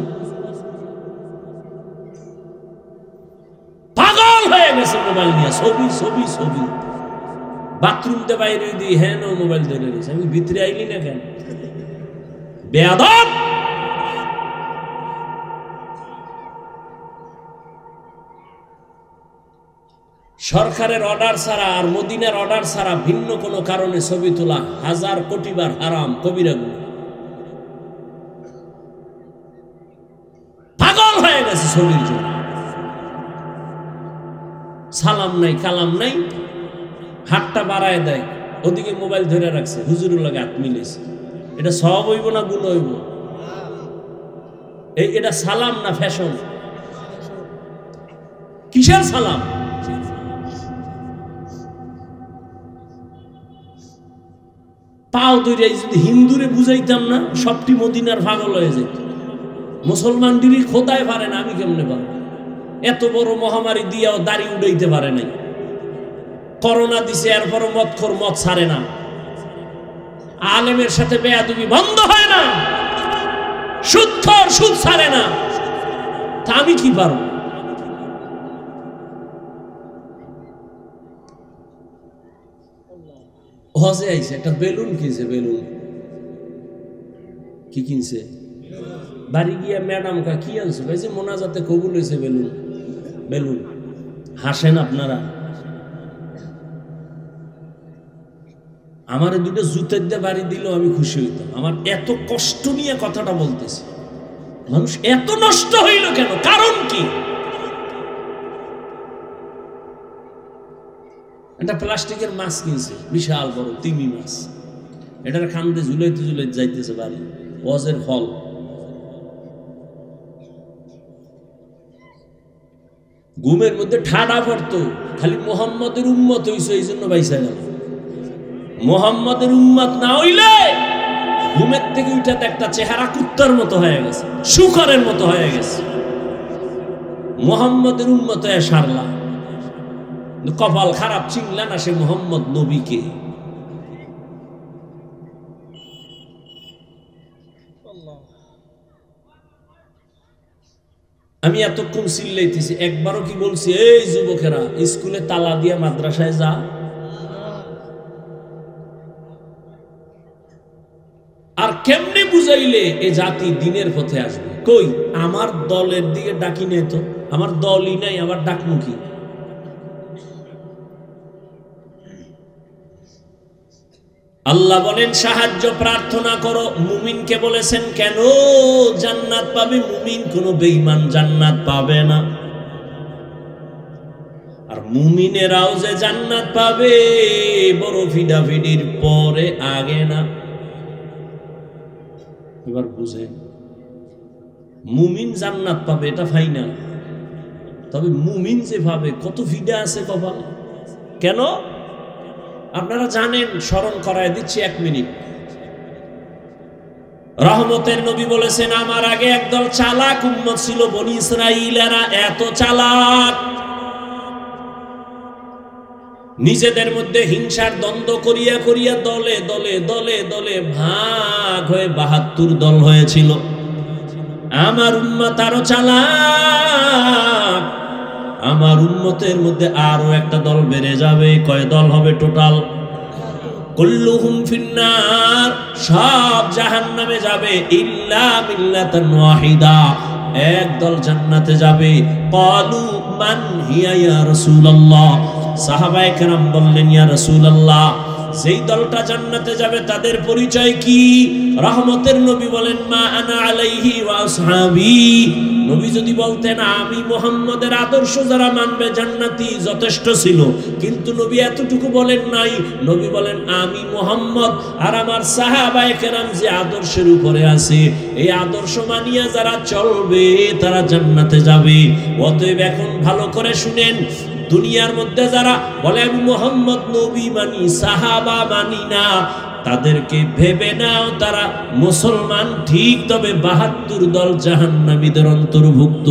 পাগল হয়ে গেছে মোবাইল নিয়ে, ছবি ছবি ছবি। বাথরুম তে বাইরে দিই, হ্যাঁ নো মোবাইল ধরে নিয়েছে। আমি ভিতরে আইলি না কেন? বেয়াদব। সরকারের অর্ডার ছাড়া আর মদিনার অর্ডার ছাড়া ভিন্ন কোনো কারণে ছবি তোলা 1000 কোটি বার হারাম, কবিরা গুনাহ। পাগল হয়ে গেছে ছবির জন্য। সালাম নাই, কালাম নাই, হাতটা বাড়ায় দেয়, ওদিকে মোবাইল ধরে রাখছে, হুজুরের লাগে হাত মিলেছে। এটা সওয়াব হইব না গুনাহ হইব? এটা সালাম না ফ্যাশন? কিসের সালাম? পাও ধরে যদি হিন্দুরে বুঝাইতাম না, সবটি মদিনার পাগল হয়ে যেত। মুসলমানদেরই খোদায় পারে না, আমি কেমনে পারবো? এত বড় মহামারী দিয়েও দাড়ি উড়াইতে পারে নাই। করোনা দিছে, এরপরও মদখোর মদ ছাড়ে না। আলেমের সাথে বেয়াদবি বন্ধ হয় না, সুদখোর সুদ ছাড়ে না। তা আমি কি পারবো? হজে আইছে, একটা বেলুন কিনছে। বেলুন কি কিনছে? বাড়ি গিয়া ম্যাডাম কা কি আনছো? ভাইছে মোনাজাতে কবুল হয়েছে বেলুন। বেলুন হাসেন আপনারা। আমার দুটো জুতের দিয়ে বাড়ি দিল আমি খুশি হইতাম। আমার এত কষ্ট নিয়ে কথাটা বলতেছি। মানুষ এত নষ্ট হইল কেন? কারণ কি? একটা প্লাস্টিকের মাছ কিনছে, বিশাল বড় তিমি মাছ। এটার খান্দে ঝুলাইতে ঝুলাইতে যাইতেছে বাড়ি। ওয়াজের ফল। ঘুমের মধ্যে ঠাডা পড়তো, খালি মোহাম্মদের উম্মত হইছে, এই জন্য বাইসা গেল। মোহাম্মদের উম্মত না হইলে ঘুমের থেকে উঠাতে একটা চেহারা কুত্তার মতো হয়ে গেছে, শুকরের মতো হয়ে গেছে। মোহাম্মদের উম্মত হয়ে সারলা। কপাল খারাপ, চিনলা না সে মোহাম্মদ নবীকে। আমি এতক্ষণ চিল্লাইতেছি, একবারও কি বলছি এই যুবকেরা স্কুলে তালা দিয়া মাদ্রাসায় যা? আর কেমনে বুঝাইলে এ জাতি দিনের পথে আসবে? কই আমার দলের দিকে ডাকি নেই তো, আমার দলই নাই, আবার ডাকমুখী। আল্লাহ বলেন সাহায্য প্রার্থনা করো। মুমিনকে বলেছেন কেন জান্নাত পাবে মুমিন, কোন বেঈমান জান্নাত পাবে না। আর মুমিনেরাও যে জান্নাত পাবে বড় ফিডাফিডির পরে আগে না। এবার বুঝেন, মুমিন জান্নাত পাবে এটা ফাইনাল, তবে মুমিন যে পাবে কত ফিডা আছে কপাল। কেন আপনারা জানেন, স্মরণ করায় দিচ্ছি 1 মিনিট। রহমতের নবী বলেছেন, আমার আগে একদল চালাক উম্মত ছিল বনি ইসরাইল, এরা এত চালাক, নিজেদের মধ্যে হিংসার দ্বন্দ্ব করিয়া করিয়া দলে দলে দলে দলে ভাগ হয়ে 72 দল হয়েছিল। আমার উম্মত আরো চালাক, আমার উম্মতের মধ্যে আরো একটা দল বেড়ে যাবে। কয় দল হবে টোটাল? কুল্লুহুম ফিন্নার, সব জাহান্নামে যাবে, ইল্লা মিল্লাতান ওয়াহিদা, এক দল জান্নাতে যাবে। ক্বালু মান হিয়া ইয়া রাসূলুল্লাহ, সাহাবায়ে কেরাম বললেন, ইয়া রাসূলুল্লাহ, যেই দলটা জান্নাতে যাবে তাদের পরিচয় কি? রহমতের নবী বলেন, মা আনা আলাইহি ওয়া আসহাবি। নবী যদি বলতেন আমি মুহাম্মদের আদর্শ যারা মানবে জান্নাতি, যথেষ্ট ছিল। কিন্তু নবী এতটুকু বলেন নাই। নবী বলেন আমি মুহাম্মদ আর আমার সাহাবায়ে কেরাম যে আদর্শের উপরে আছে, এই আদর্শ মানিয়া যারা চলবে তারা জান্নাতে যাবে। অতএব এখন ভালো করে শুনেন, দুনিয়ার মধ্যে যারা বলে আমি মুহাম্মদ নবী মানি, সাহাবা মানি না, তাদেরকে ভেবে নাও তারা মুসলমান ঠিক, তবে 72 দল জাহান্নামীদের অন্তর্ভুক্ত।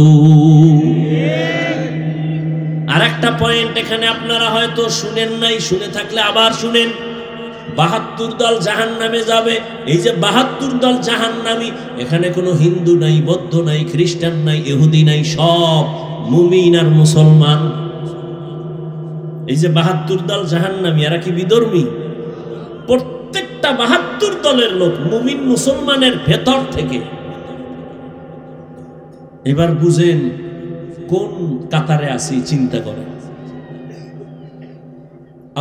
আর একটা পয়েন্ট এখানে আপনারা হয়তো শুনেন নাই, শুনে থাকলে আবার শুনেন। 72 দল জাহান্নামে যাবে। এই যে 72 দল জাহান্নামী, এখানে কোনো হিন্দু নাই, বৌদ্ধ নাই, খ্রিস্টান নাই, ইহুদি নাই, সব মুমিন আর মুসলমান। এই যে 72 দল জাহান্নামী, এরা কি বিধর্মী? প্রত্যেকটা 72 দলের লোক মুমিন মুসলমানের ভেতর থেকে। এবার বুঝেন কোন কাতারে আছি, চিন্তা করেন।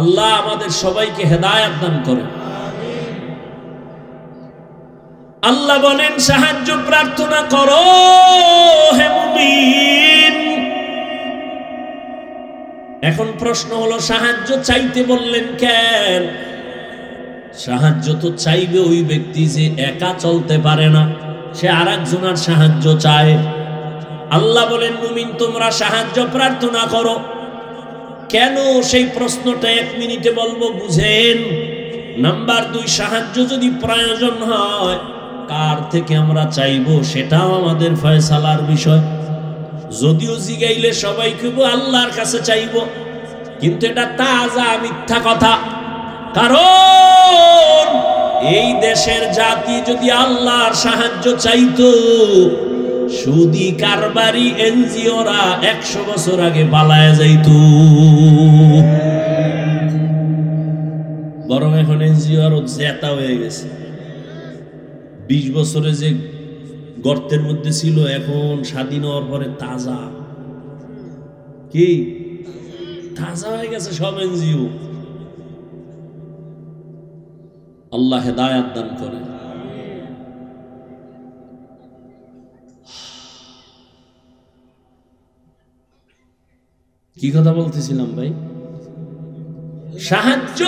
আল্লাহ আমাদের সবাইকে হেদায়েত দান করেন। আল্লাহ বলেন সাহায্য প্রার্থনা করো হে মুমিন। এখন প্রশ্ন হলো, সাহায্য চাইতে বললেন কেন? সাহায্য তো চাইবে ওই ব্যক্তি যে একা চলতে পারে না, সে আরেকজনের সাহায্য চায়। আল্লাহ বলেন মুমিন তোমরা সাহায্য প্রার্থনা করো। কেন সেই প্রশ্নটা 1 মিনিটে বলবো, বুঝেন। নাম্বার 2, সাহায্য যদি প্রয়োজন হয় কার থেকে আমরা চাইবো সেটাও আমাদের ফয়সালার বিষয়। যদিও জিগাইলে সবাই কইব আল্লাহর কাছে চাইবো, কিন্তু এটা তাজা মিথ্যা কথা। কারণ এই দেশের জাতি যদি আল্লাহর সাহায্য চাইতো, সুদি কারবারি এনজিওরা 100 বছর আগে পালায় যাইত। বরং এখন এনজিও আরো জেতা হয়ে গেছে। 20 বছরে যে গর্তের মধ্যে ছিল, এখন স্বাধীন হওয়ার পরে তাজা, কি তাজা হয়ে গেছে সব এনজিও। আল্লাহ হেদায়েত দান করে। কি কথা বলতেছিলাম ভাই? সাহায্য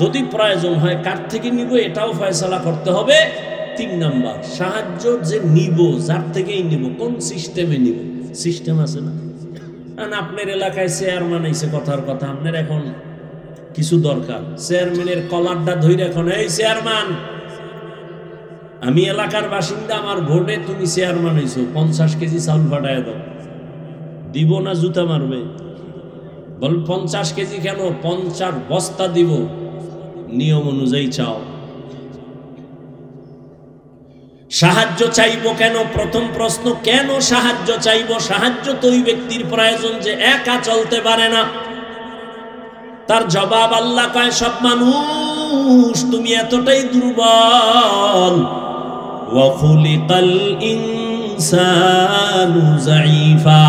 যদি প্রয়োজন হয় কার থেকে নিব এটাও ফয়সালা করতে হবে। 3 নাম্বার, সাহায্য যে নিব যার থেকেই নিব, কোন সিস্টেমে নিব। সিস্টেম আছে না? আপনার এলাকায় চেয়ারম্যান আইছে, কথার কথা আপনার এখন কিছু দরকার, চেয়ারম্যানের কলারটা ধরে এখন, এই চেয়ারম্যান আমি এলাকার বাসিন্দা, আমার ভোটে তুমি চেয়ারম্যান হইছো, 50 কেজি চাউল ফাটায় দাও। দিব না জুতা মারবে? বল 50 কেজি কেন, 50 বস্তা দিব, নিয়ম অনুযায়ী চাও। সাহায্য চাইবো কেন? প্রথম প্রশ্ন, কেন সাহায্য চাইবো? সাহায্য তো ওই ব্যক্তির প্রয়োজন যে একা চলতে পারে না। তার জবাব আল্লাহ কয়, সব মানুষ তুমি এতটাই দুর্বল। ওয়া খুলিকাল ইনসানু যায়ীফা,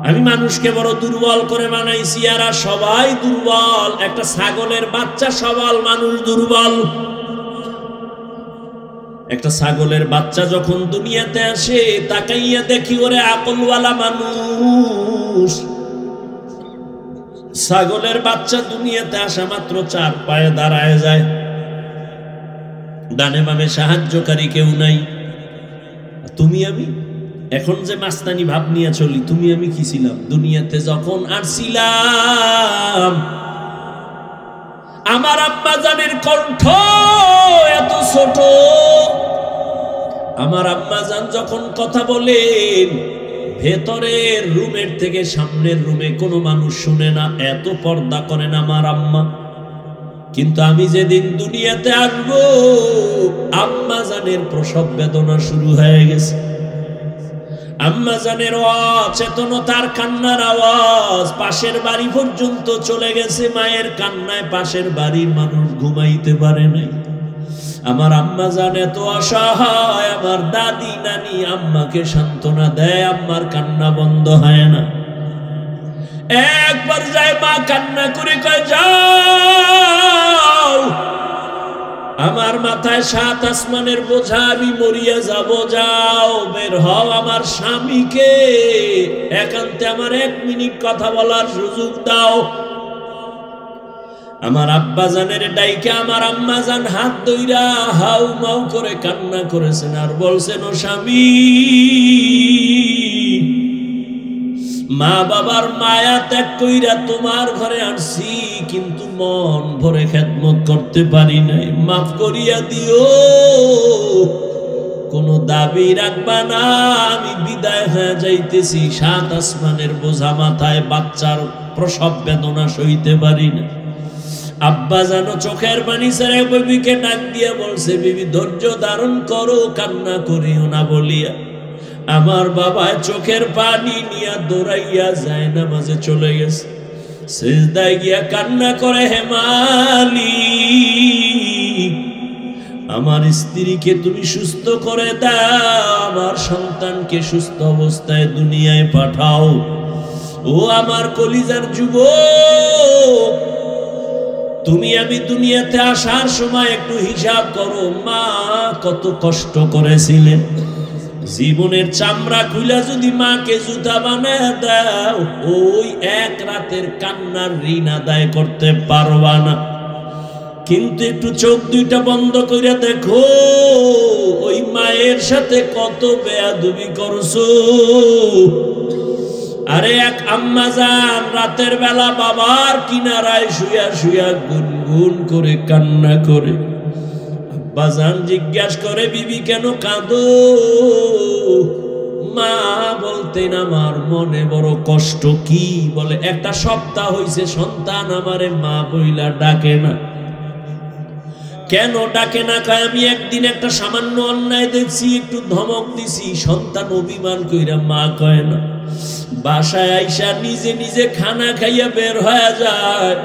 আমি মানুষকে বড় দুর্বল করে বানাইছি, এরা সবাই দুর্বল। একটা ছাগলের বাচ্চা সবল, মানুষ দুর্বল। একটা ছাগলের বাচ্চা যখন দুনিয়াতে আসে, তাকাইয়া দেখি ওরে আকলওয়ালা মানুষ। ছাগলের বাচ্চা দুনিয়াতে আসা মাত্র 4 পায়ে দাঁড়ায় যায়, ডানে বামে সাহায্যকারী কেউ নাই। তুমি আমি এখন যে মাস্তানি ভাব নিয়ে চলি, তুমি আমি কি ছিলাম? দুনিয়াতে যখন আসছিলাম, আমার আব্বা জানের কণ্ঠ এত ছোট, আমার আম্মা জান যখন কথা বলেন, ভেতরের রুমের থেকে সামনের রুমে কোনো মানুষ শুনে না, এত পর্দা করেন আমার আম্মা। কিন্তু আমি যেদিন দুনিয়াতে আসবো, আম্মা জানের প্রসব বেদনা শুরু হয়ে গেছে। আম্মা জানের অচেতনতার কান্নার আওয়াজ পাশের বাড়ি পর্যন্ত চলে গেছে। মায়ের কান্নায় পাশের বাড়ির মানুষ ঘুমাইতে পারে নাই। আমার আম্মা জান এত অসহায়, আমার দাদি নানি আম্মাকে সান্ত্বনা দেয়, আম্মার কান্না বন্ধ হয় না। একবার যায় মা কান্না করে কয়, যাও, আমার মাথায় 7 আসমানের বোঝা, আমি মরিয়া যাব, যাও বের হও, আমার স্বামীকে একান্তে আমার 1 মিনিট কথা বলার সুযোগ দাও। আমার আব্বা জানের ডাইকে আমার আম্মা জান হাত ধইরা হাউ মাউ করে কান্না করেছেন আর বলছেন, ও স্বামী, মা বাবার মায়া ত্যাগ কইরা তোমার ঘরে আসছি, কিন্তু মন ভরে খেদমত করতে পারি নাই, মাফ করিয়া দিও, কোনো দাবি রাখবা না, আমি বিদায় হয়ে যাইতেছি। 7 আসমানের বোঝা মাথায়, বাচ্চার প্রসব বেদনা সইতে পারি না। আব্বা জানো চোখের পানি ছেড়ে বিবিকে ডাক দিয়ে বলছে, বিবি ধৈর্য ধারণ করো, কান্না করিও না বলিয়া আমার বাবা চোখের পানি নিয়ে দৌড়াইয়া যায় নামাজে চলে গেছে। সিজদায় গিয়া কান্না করে, হে মালিক, আমার স্ত্রীকে তুমি সুস্থ করে দাও, আমার সন্তানকে সুস্থ অবস্থায় দুনিয়ায় পাঠাও। ও আমার কলিজার যুবক, তুমি আমি দুনিয়াতে আসার সময় একটু হিসাব করো, মা কত কষ্ট করেছিলেন। জীবনের চামড়া খুলে যদি মাকে জুতা বানায় দাও, ওই 1 রাতের কান্নার ঋণ আদায় করতে পারবা না। কিন্তু একটু চোখ দুইটা বন্ধ করে দেখো, ওই মায়ের সাথে কত বেয়াদবি করছো। আরে এক আম্মা জান রাতের বেলা বাবার কিনারায় শুয়া শুয়া গুনগুন করে কান্না করে। আব্বা জান জিজ্ঞাসা করে, বিবি কেন কাঁদো? মা বলতেন, আমার মনে বড় কষ্ট। কি বলে? 1 সপ্তাহ হইছে সন্তান আমারে মা বইলা ডাকে না। কেন ডাকে না? কয়, আমি একদিন একটা সামান্য অন্যায় দেখছি, একটু ধমক দিছি, সন্তান অভিমান কইরা মা কয় না। বাসায় আইসা নিজে নিজে খানা খাইয়া বের হয়ে যায়,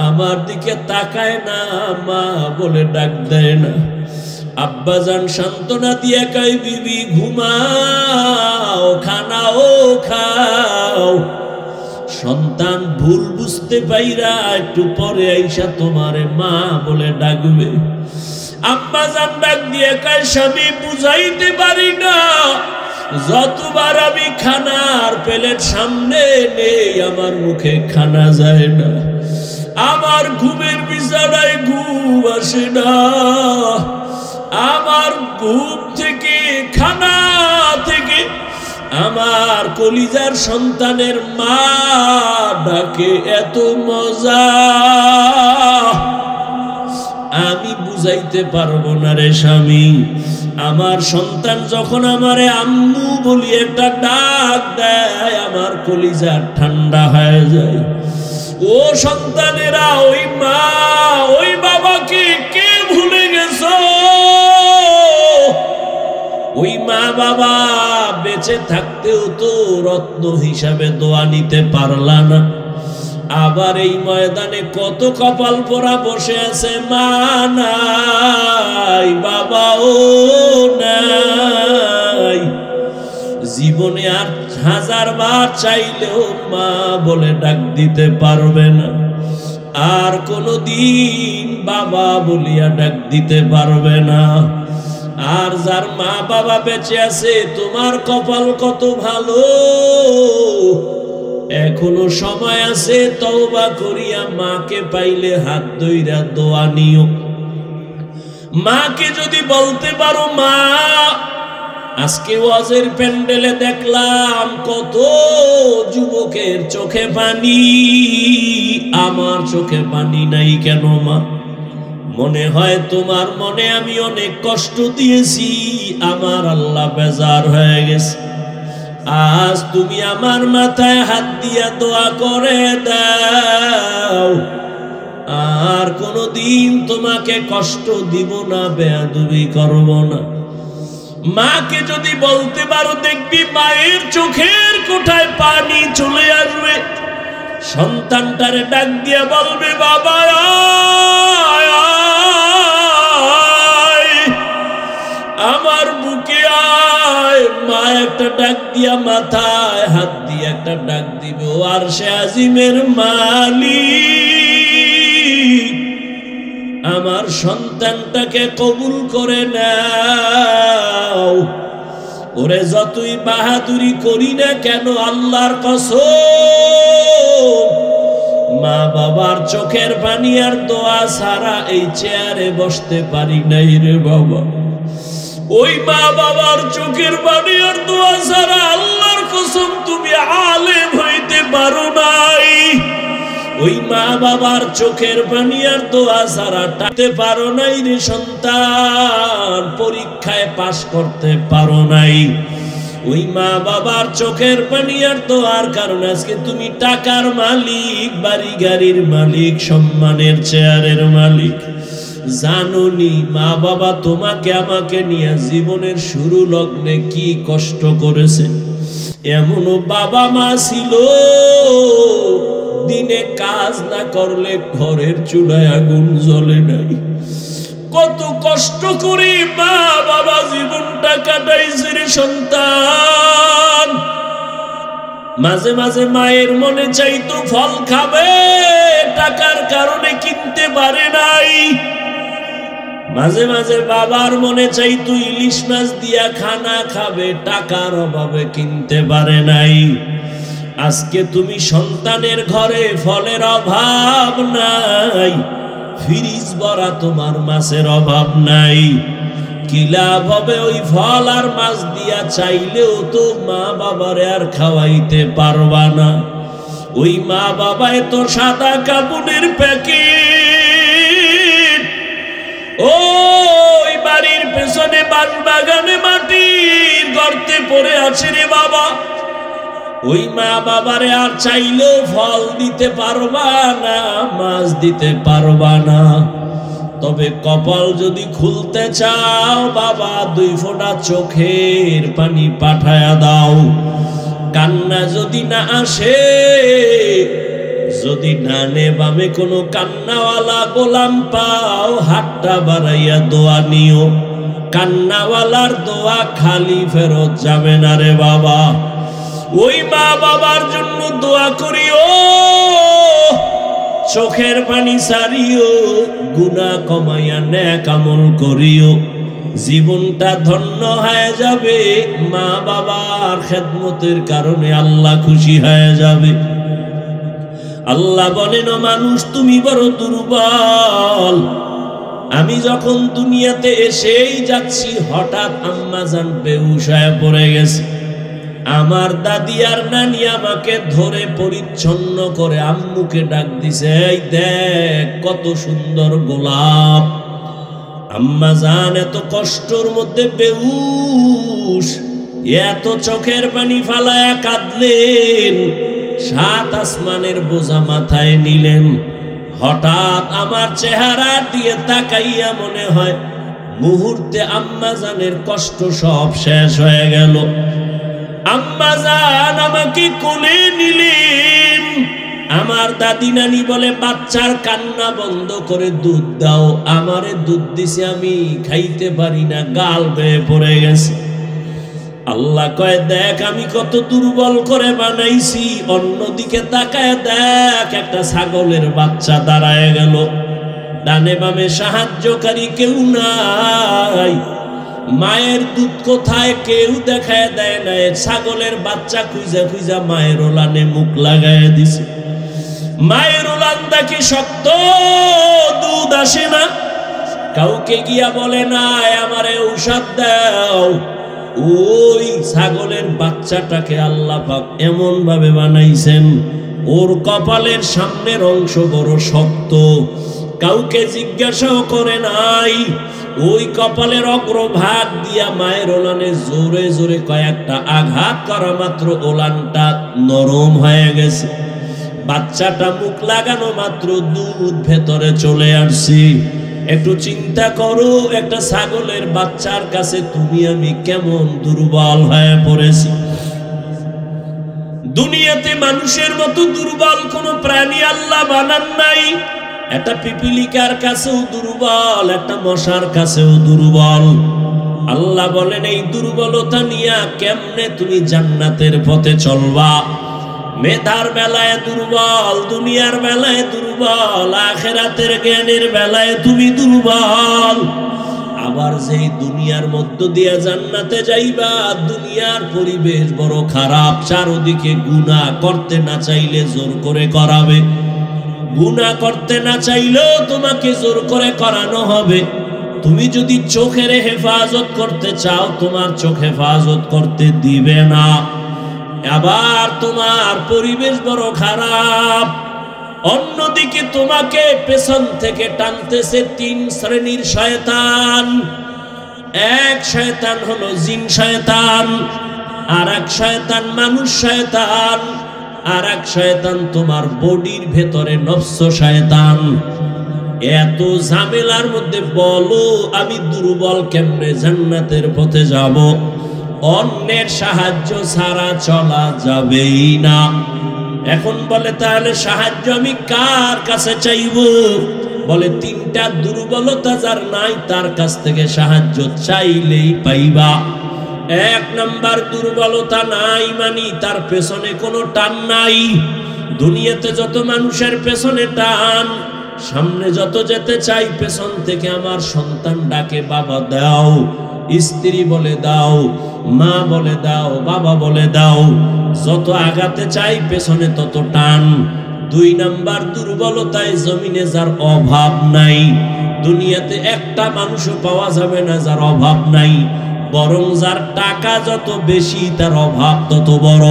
আমার দিকে তাকায় না, মা বলে ডাক দেয় না। আব্বা জান সান্ত্বনা দিয়ে কয়, বিবি ঘুমাও, খানাও খাও। সন্তান ভুল বুঝতে পাইরা একটু পরে আইসা তোমারে মা বলে ডাকবে। আব্বা জান ডাক দিয়ে কয়, স্বামী বুঝাইতে পারি না, যতবার আমি খানার প্লেট সামনে নেই আমার মুখে খানা যায় না, আমার ঘুমের বিছানায় ঘুম আসে না, আমার ঘুম থেকে খানা থেকে আমার কলিজার সন্তানের মা ডাকে এত মজা, আমি বুঝাইতে পারবো না রে স্বামী। আমার সন্তান যখন আমারে আম্মু বলি একটা ডাক দেয়, আমার কলিজা ঠান্ডা হয়ে যায়। ও সন্তানেরা, ওই মা ওই বাবাকে কে ভুলে গেছো? ওই মা বাবা বেঁচে থাকতেও তো রত্ন হিসাবে দোয়া নিতে পারলা না। আবার এই ময়দানে কত কপাল পোড়া বসে আছে, মা নাই, বাবাও নাই। জীবনে আর 1000 বার চাইলেও মা বলে ডাক দিতে পারবে না, আর কোনদিন বাবা বলিয়া ডাক দিতে পারবে না। আর যার মা বাবা বেঁচে আছে তোমার কপাল কত ভালো, এখনো সময় আছে, তওবা করিয়া মাকে পাইলে হাত ধইরা দোয়া নিও। মাকে যদি বলতে পারো, মা আজকে ওয়াজের প্যান্ডেলে দেখলাম কত যুবকের চোখে পানি, আমার চোখে পানি নাই কেন মা? মনে হয় তোমার মনে আমি অনেক কষ্ট দিয়েছি, আমার আল্লাহ বেজার হয়ে গেছে। আজ তুমি আমার মাথায় হাত দিয়া দোয়া করে দাও, আর কোনদিন তোমাকে কষ্ট দিব না, বেয়াদবি করব না। মাকে যদি বলতে পারো, দেখবি মায়ের চোখের কোঠায় পানি চলে আসবে। সন্তানটারে ডাক দিয়া বলবে, বাবা আয়, আমার বুকে আয়। মা একটা ডাক দিয়া মাথায় হাত দিয়ে একটা ডাক দিব, আর সে আজিমের মালিক, আমার সন্তানটাকে কবুল করে নাও। ওরে যতই বাহাদুরি করি না কেন, আল্লাহর কসম, মা বাবার চোখের পানি আর দোয়া ছাড়া এই চেয়ারে বসতে পারি নাই রে বাবা। ওই মা বাবার চোখের পানি আর দোয়া ছাড়া আল্লাহর কসম তুমি আলেম হইতে পারো নাই। ওই মা বাবার চোখের পানি আর দোয়া ছাড়া টাকতে পারো নাই রে সন্তান, পরীক্ষায় পাশ করতে পারো নাই। ওই মা বাবার চোখের পানি আর দোয়ার কারণে আজকে তুমি টাকার মালিক, বাড়ি গাড়ির মালিক, সম্মানের চেয়ারের মালিক। জানোনি মা বাবা তোমাকে আমাকে নিয়ে জীবনের শুরু লগ্নে কি কষ্ট করেছে? এমনও বাবা মা ছিল দিনে কাজ না করলে ঘরের চুলায় আগুন জ্বলে নাই। কত কষ্ট করে মা বাবা জীবনটা কাটাইছে রে সন্তান। মাঝে মাঝে মায়ের মনে চাইতো ফল খাবে, টাকার কারণে কিনতে পারে নাই। মাঝে মাঝে বাবার মনে চাইতো ইলিশ মাছ দিয়া খানা খাবে, টাকার অভাবে কিনতে পারে নাই। আজকে তুমি সন্তানের ঘরে ফলের অভাব নাই, ফ্রিজ ভরা তোমার মাছের অভাব নাই। কি লাভ হবে ওই ফল আর মাছ দিয়া? চাইলেও তো মা বাবারে আর খাওয়াইতে পারবা না। ওই মা বাবায় তো সাদা কাপড়ের প্যাকেট, ওই বাড়ির পেছনে বাগানে মাটির গর্তে পড়ে আছে রে বাবা। ওই মা বাবারে আর চাইলেও ফল দিতে পারবা না, মাছ দিতে পারবা না। তবে কপাল যদি খুলতে চাও বাবা, 2 ফোঁটা চোখের পানি পাঠায়া দাও। কান্না যদি না আসে, যদি ডানে বামে কোনো কান্নাওয়ালা গোলাম পাও, হাতটা বাড়াইয়া দোয়া নিও। কান্নাওয়ালার দোয়া খালি ফেরত যাবে না রে বাবা। ওই মা বাবার জন্য দোয়া করিও, চোখের পানি সারিও, গুনাহ কমাইয়া নেক আমল করিও। জীবনটা ধন্য হয়ে যাবে, মা বাবার খেদমতের কারণে আল্লাহ খুশি হয়ে যাবে। আল্লাহ বলেন, মানুষ তুমি বড় দুর্বল। আমি যখন দুনিয়াতে এসেই যাচ্ছি, হঠাৎ আম্মাজান বেহুশ হয়ে পড়ে গেছে। আমার দাদি আর নানি আমাকে ধরে পরিচ্ছন্ন করে আম্মুকে ডাক দিছে, এই দেখ কত সুন্দর গোলাপ। আম্মাজান এত কষ্টর মধ্যে বেহুশ, এত চোখের পানি ফালায়া কাঁদলেন, 7 আসমানের বোঝা মাথায় নিলেন। হঠাৎ আমার চেহারা দিয়ে তাকাইয়া মনে হয় মুহূর্তে আম্মাজানের কষ্ট সব শেষ হয়ে গেল। আম্মাজান আমাকে কোলে নিলেন। আমার দাদি নানি বলে, বাচ্চার কান্না বন্ধ করে দুধ দাও। আমারে দুধ দিছে, আমি খাইতে পারি না, গাল বেয়ে পড়ে গেছে। আল্লাহ কয়, দেখ আমি কত দুর্বল করে বানাইছি। অন্যদিকে তাকায় দেখ, একটা ছাগলের বাচ্চা দাঁড়ায় গেল। ডানে বামে সাহায্যকারী কেউ নাই। মায়ের দুধ কোথায় কেউ দেখায় দেয় না, ছাগলের বাচ্চা খুঁজা খুঁজা মায়ের ওলানে মুখ লাগায় দিছে। মায়ের ওলান দেখি শক্ত, দুধ আসে না। কাউকে গিয়া বলে না আমারে ঔষধ দাও। ওই ছাগলের বাচ্চাটাকে আল্লাহ পাক এমন ভাবে বানাইছেন, ওর কপালের সামনের অংশ বড় শক্ত, কাউকে জিজ্ঞাসাও করে নাই। ওই কপালের অগ্রভাগ দিয়া মায়ের ওলানে জোরে জোরে কয়েকটা আঘাত করা মাত্র ওলানটা নরম হয়ে গেছে। বাচ্চাটা মুখ লাগানো মাত্র দুধ ভেতরে চলে আসছে। একটু চিন্তা করো, একটা ছাগলের বাচ্চার কাছে তুমি আমি কেমন দুর্বল হয়ে পড়েছি। দুনিয়াতে মানুষের মতো দুর্বল কোন প্রাণী আল্লাহ বানান নাই। একটা পিপিলিকার কাছেও দুর্বল, একটা মশার কাছেও দুর্বল। আল্লাহ বলেন এই দুর্বলতা নিয়ে কেমনে তুমি জান্নাতের পথে চলবা। মেধার বেলায় দুর্বল, দুনিয়ার বেলায় দুর্বল, আখিরাতের জ্ঞানের বেলায় তুমি দুর্বল। আবার যেই দুনিয়ার মধ্য দিয়ে জান্নাতে যাইবা, দুনিয়ার পরিবেশ বড় খারাপ, চারদিকে গুনাহ, করতে না চাইলে জোর করে করাবে, গুনাহ করতে না চাইলেও তোমাকে জোর করে করানো হবে। তুমি যদি চোখের হেফাজত করতে চাও, তোমার চোখ হেফাজত করতে দিবে না। আবার তোমার পরিবেশ বড় খারাপ, অন্যদিকে তোমাকে পেছন থেকে টানতেছে তিন শ্রেণীর শয়তান। এক শয়তান হলো জিন শয়তান, আর এক শয়তান মানুষ শয়তান, আর এক শয়তান তোমার বডির ভেতরে নফস শয়তান। এত ঝামেলার মধ্যে বলো আমি দুর্বল কেমনে জান্নাতের পথে যাব? অন্যের সাহায্য ছাড়া চলা যাবেই না। এখন বলে তাহলে সাহায্য আমি কার কাছে চাইব? বলে তিনটা দুর্বলতা যার নাই তার কাছ থেকে সাহায্য চাইলেই পাইবা। এক নাম্বার দুর্বলতা নাই মানে তার পেছনে কোনো টান নাই। দুনিয়াতে যত মানুষের পেছনে টান, সামনে যত যেতে চাই পেছন থেকে আমার সন্তান ডাকে বাবা দাও, স্ত্রী বলে দাও, মা বলে দাও, বাবা বলে দাও, যত আগাতে চাই পেছনে তত টান। দুই নাম্বার দুর্বলতায় জমিনে যার অভাব নাই। দুনিয়াতে একটা মানুষও পাওয়া যাবে না যার অভাব নাই, বরং যার টাকা যত বেশি তার অভাব তত বড়।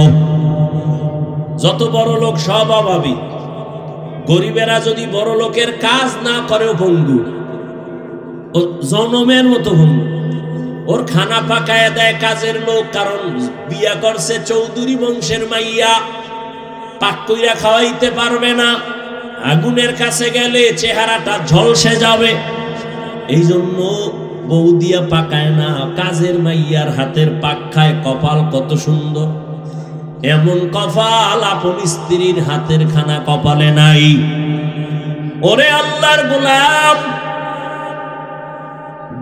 যত বড় লোক সব অভাবী। গরিবেরা যদি বড় লোকের কাজ না করেও ভঙ্গু, ও জনমের মতো ভঙ্গু। ওর খানা পাকায় দেয় কাজের লোক, কারণ বিয়া করছে চৌধুরী বংশের মাইয়া, পাক কইরা খাওয়াইতে পারবে না। আগুনের কাছে গেলে চেহারাটা ঝলসে যাবে, এই জন্য বউ দিয়া পাকায় না, কাজের মাইয়ার হাতের পাক খায়। কপাল কত সুন্দর, এমন কপাল আপন স্ত্রীর হাতের খানা কপালে নাই। ওরে আল্লাহর গোলাম,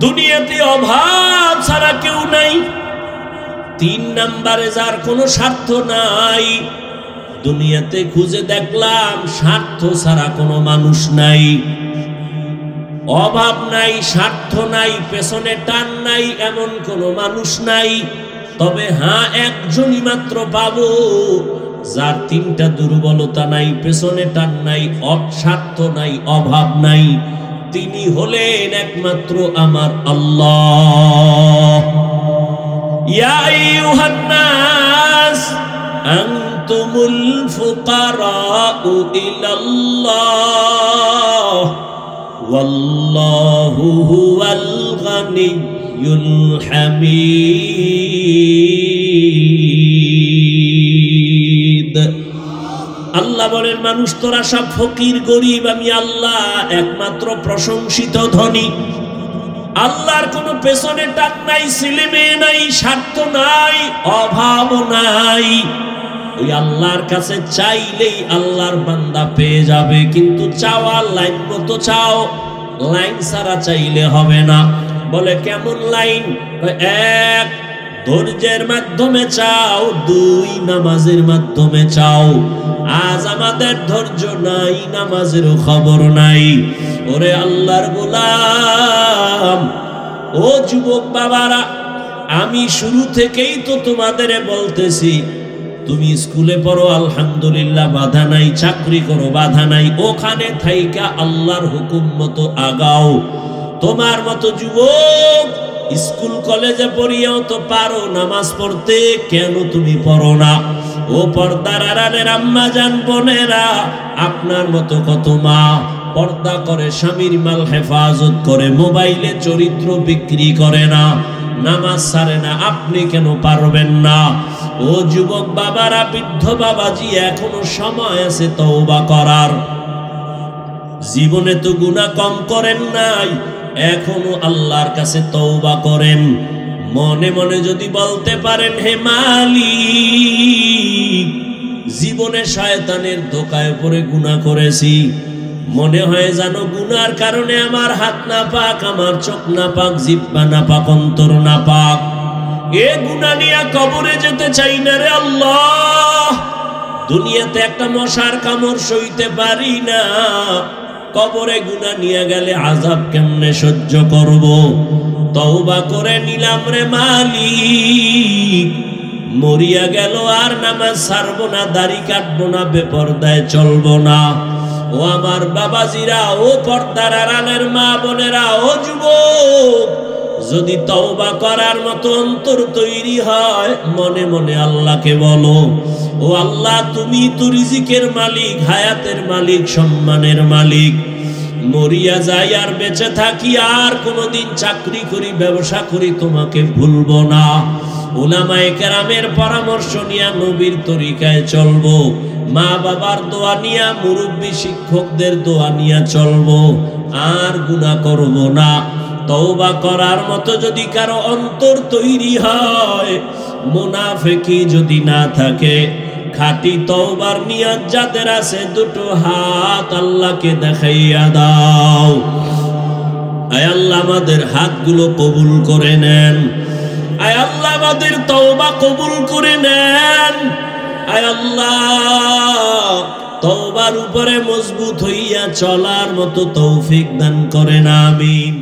দুনিয়াতে অভাব ছাড়া কেউ নাই। তিন নাম্বারে যার কোনো স্বার্থ নাই। দুনিয়াতে খুঁজে দেখলাম স্বার্থ ছাড়া কোনো মানুষ নাই। অভাব নাই, স্বার্থ নাই, পেছনে টান নাই, এমন কোনো মানুষ নাই। তবে হ্যাঁ, একজনই মাত্র পাবো যার তিনটা দুর্বলতা নাই, পেছনে টান নাই, স্বার্থ নাই, অভাব নাই। তিনি হলেন একমাত্র আমার আল্লাহ। ইয়া আইয়ুহান নাস আনতুমুল ফুকারাউ ইলাল্লাহ ওয়াল্লাহু হুয়াল গানিয়্যুল হামিদ। আল্লাহ বলেন মানুষ তোরা সব ফকির গরিব, আমি আল্লাহ একমাত্র প্রশংসিত ধনী। আল্লাহর কোনো পেছনে টান নাই, ছেলে মেয়ে নাই, স্বার্থ নাই, অভাব নাই। ওই আল্লাহর কাছে চাইলেই আল্লাহর বান্দা পেয়ে যাবে, কিন্তু চাওয়ার লাইন মতো চাও, লাইন ছাড়া চাইলে হবে না। বলে কেমন লাইন? এক, ধৈর্যের মাধ্যমে চাও। দুই, নামাজের মাধ্যমে চাও। আজ আমাদের ধৈর্য নাই, নামাজেরও খবর নাই। ওরে আল্লাহর গোলাম, ও যুবক বাবারা, আমি শুরু থেকেই তো তোমাদের বলতেছি, তুমি স্কুলে পড়ো আলহামদুলিল্লাহ, বাধা নাই, চাকরি করো বাধা নাই, ওখানে থাইকা আল্লাহর হুকুম মতো আগাও। তোমার মতো যুবক স্কুল কলেজে পড়িয়াও তো পারো নামাজ পড়তে, কেন তুমি পড়ো না? ও পর্দার আড়ালের আম্মা জান বোনেরা, আপনার মতো কত মা পর্দা করে, স্বামীর মাল হেফাজত করে, মোবাইলে চরিত্র বিক্রি করে না, নামাজ ছাড়ে না, আপনি কেন পারবেন না? ও যুবক বাবারা, বৃদ্ধ বাবাজি, এখনো সময় আছে তওবা করার। জীবনে তো গুনাহ কম করেন নাই, এখনো আল্লাহর কাছে তওবা করেন। মনে মনে যদি বলতে পারেন, হে মালিক, জীবনে শয়তানের ধোকায় পড়ে গুনাহ করেছি, মনে হয় জানো গুনার কারণে আমার হাত না পাক, আমার চোখ না পাক, জিহ্বা না পাক, অন্তর না পাক, এ গুনাহ নিয়ে কবরে যেতে চাই না রে আল্লাহ। দুনিয়াতে একটা মশার কামড় সইতে পারি না, কবরে গুনাহ নিয়ে গেলে আযাব কেমনে সহ্য করব? তওবা করে নিলাম রে মালিক, মরিয়া গেল আর নামাজ ছাড়বো না, দাড়ি কাটবো না, বেপরদায় চলবো না। ও আমার বাবাজিরা, ও পর্দার আড়ালের মা বোনেরা, ও যুবক, যদি তওবা করার মতো অন্তর তৈরি হয়, মনে মনে আল্লাহকে বলো, ও আল্লাহ, তুমি তো রিজিকের মালিক, হায়াতের মালিক, সম্মানের মালিক। মরিয়া যাই আর বেঁচে থাকি, আর কোনোদিন চাকরি করি, ব্যবসা করি, তোমাকে ভুলবো না। উলামায়ে কেরামের পরামর্শ নিয়ে নবীর তরিকায় চলবো, মা বাবার দোয়া নিয়া, মুরব্বী শিক্ষকদের দোয়া নিয়া চলবো, আর গুনাহ করব না। তওবা করার মতো যদি কারো অন্তর তৈরি হয়, মুনাফিকি যদি না থাকে, খাঁটি তওবার নিয়ত যাদের আছে, দুটো হাত আল্লাহকে দেখাইয়া দাও। আয় আল্লাহ, আমাদের হাতগুলো কবুল করে নেন। আয় আল্লাহ, আমাদের তওবা কবুল করে নেন। আয় আল্লাহ, তওবার উপরে মজবুত হইয়া চলার মতো তৌফিক দান করেন, আমিন।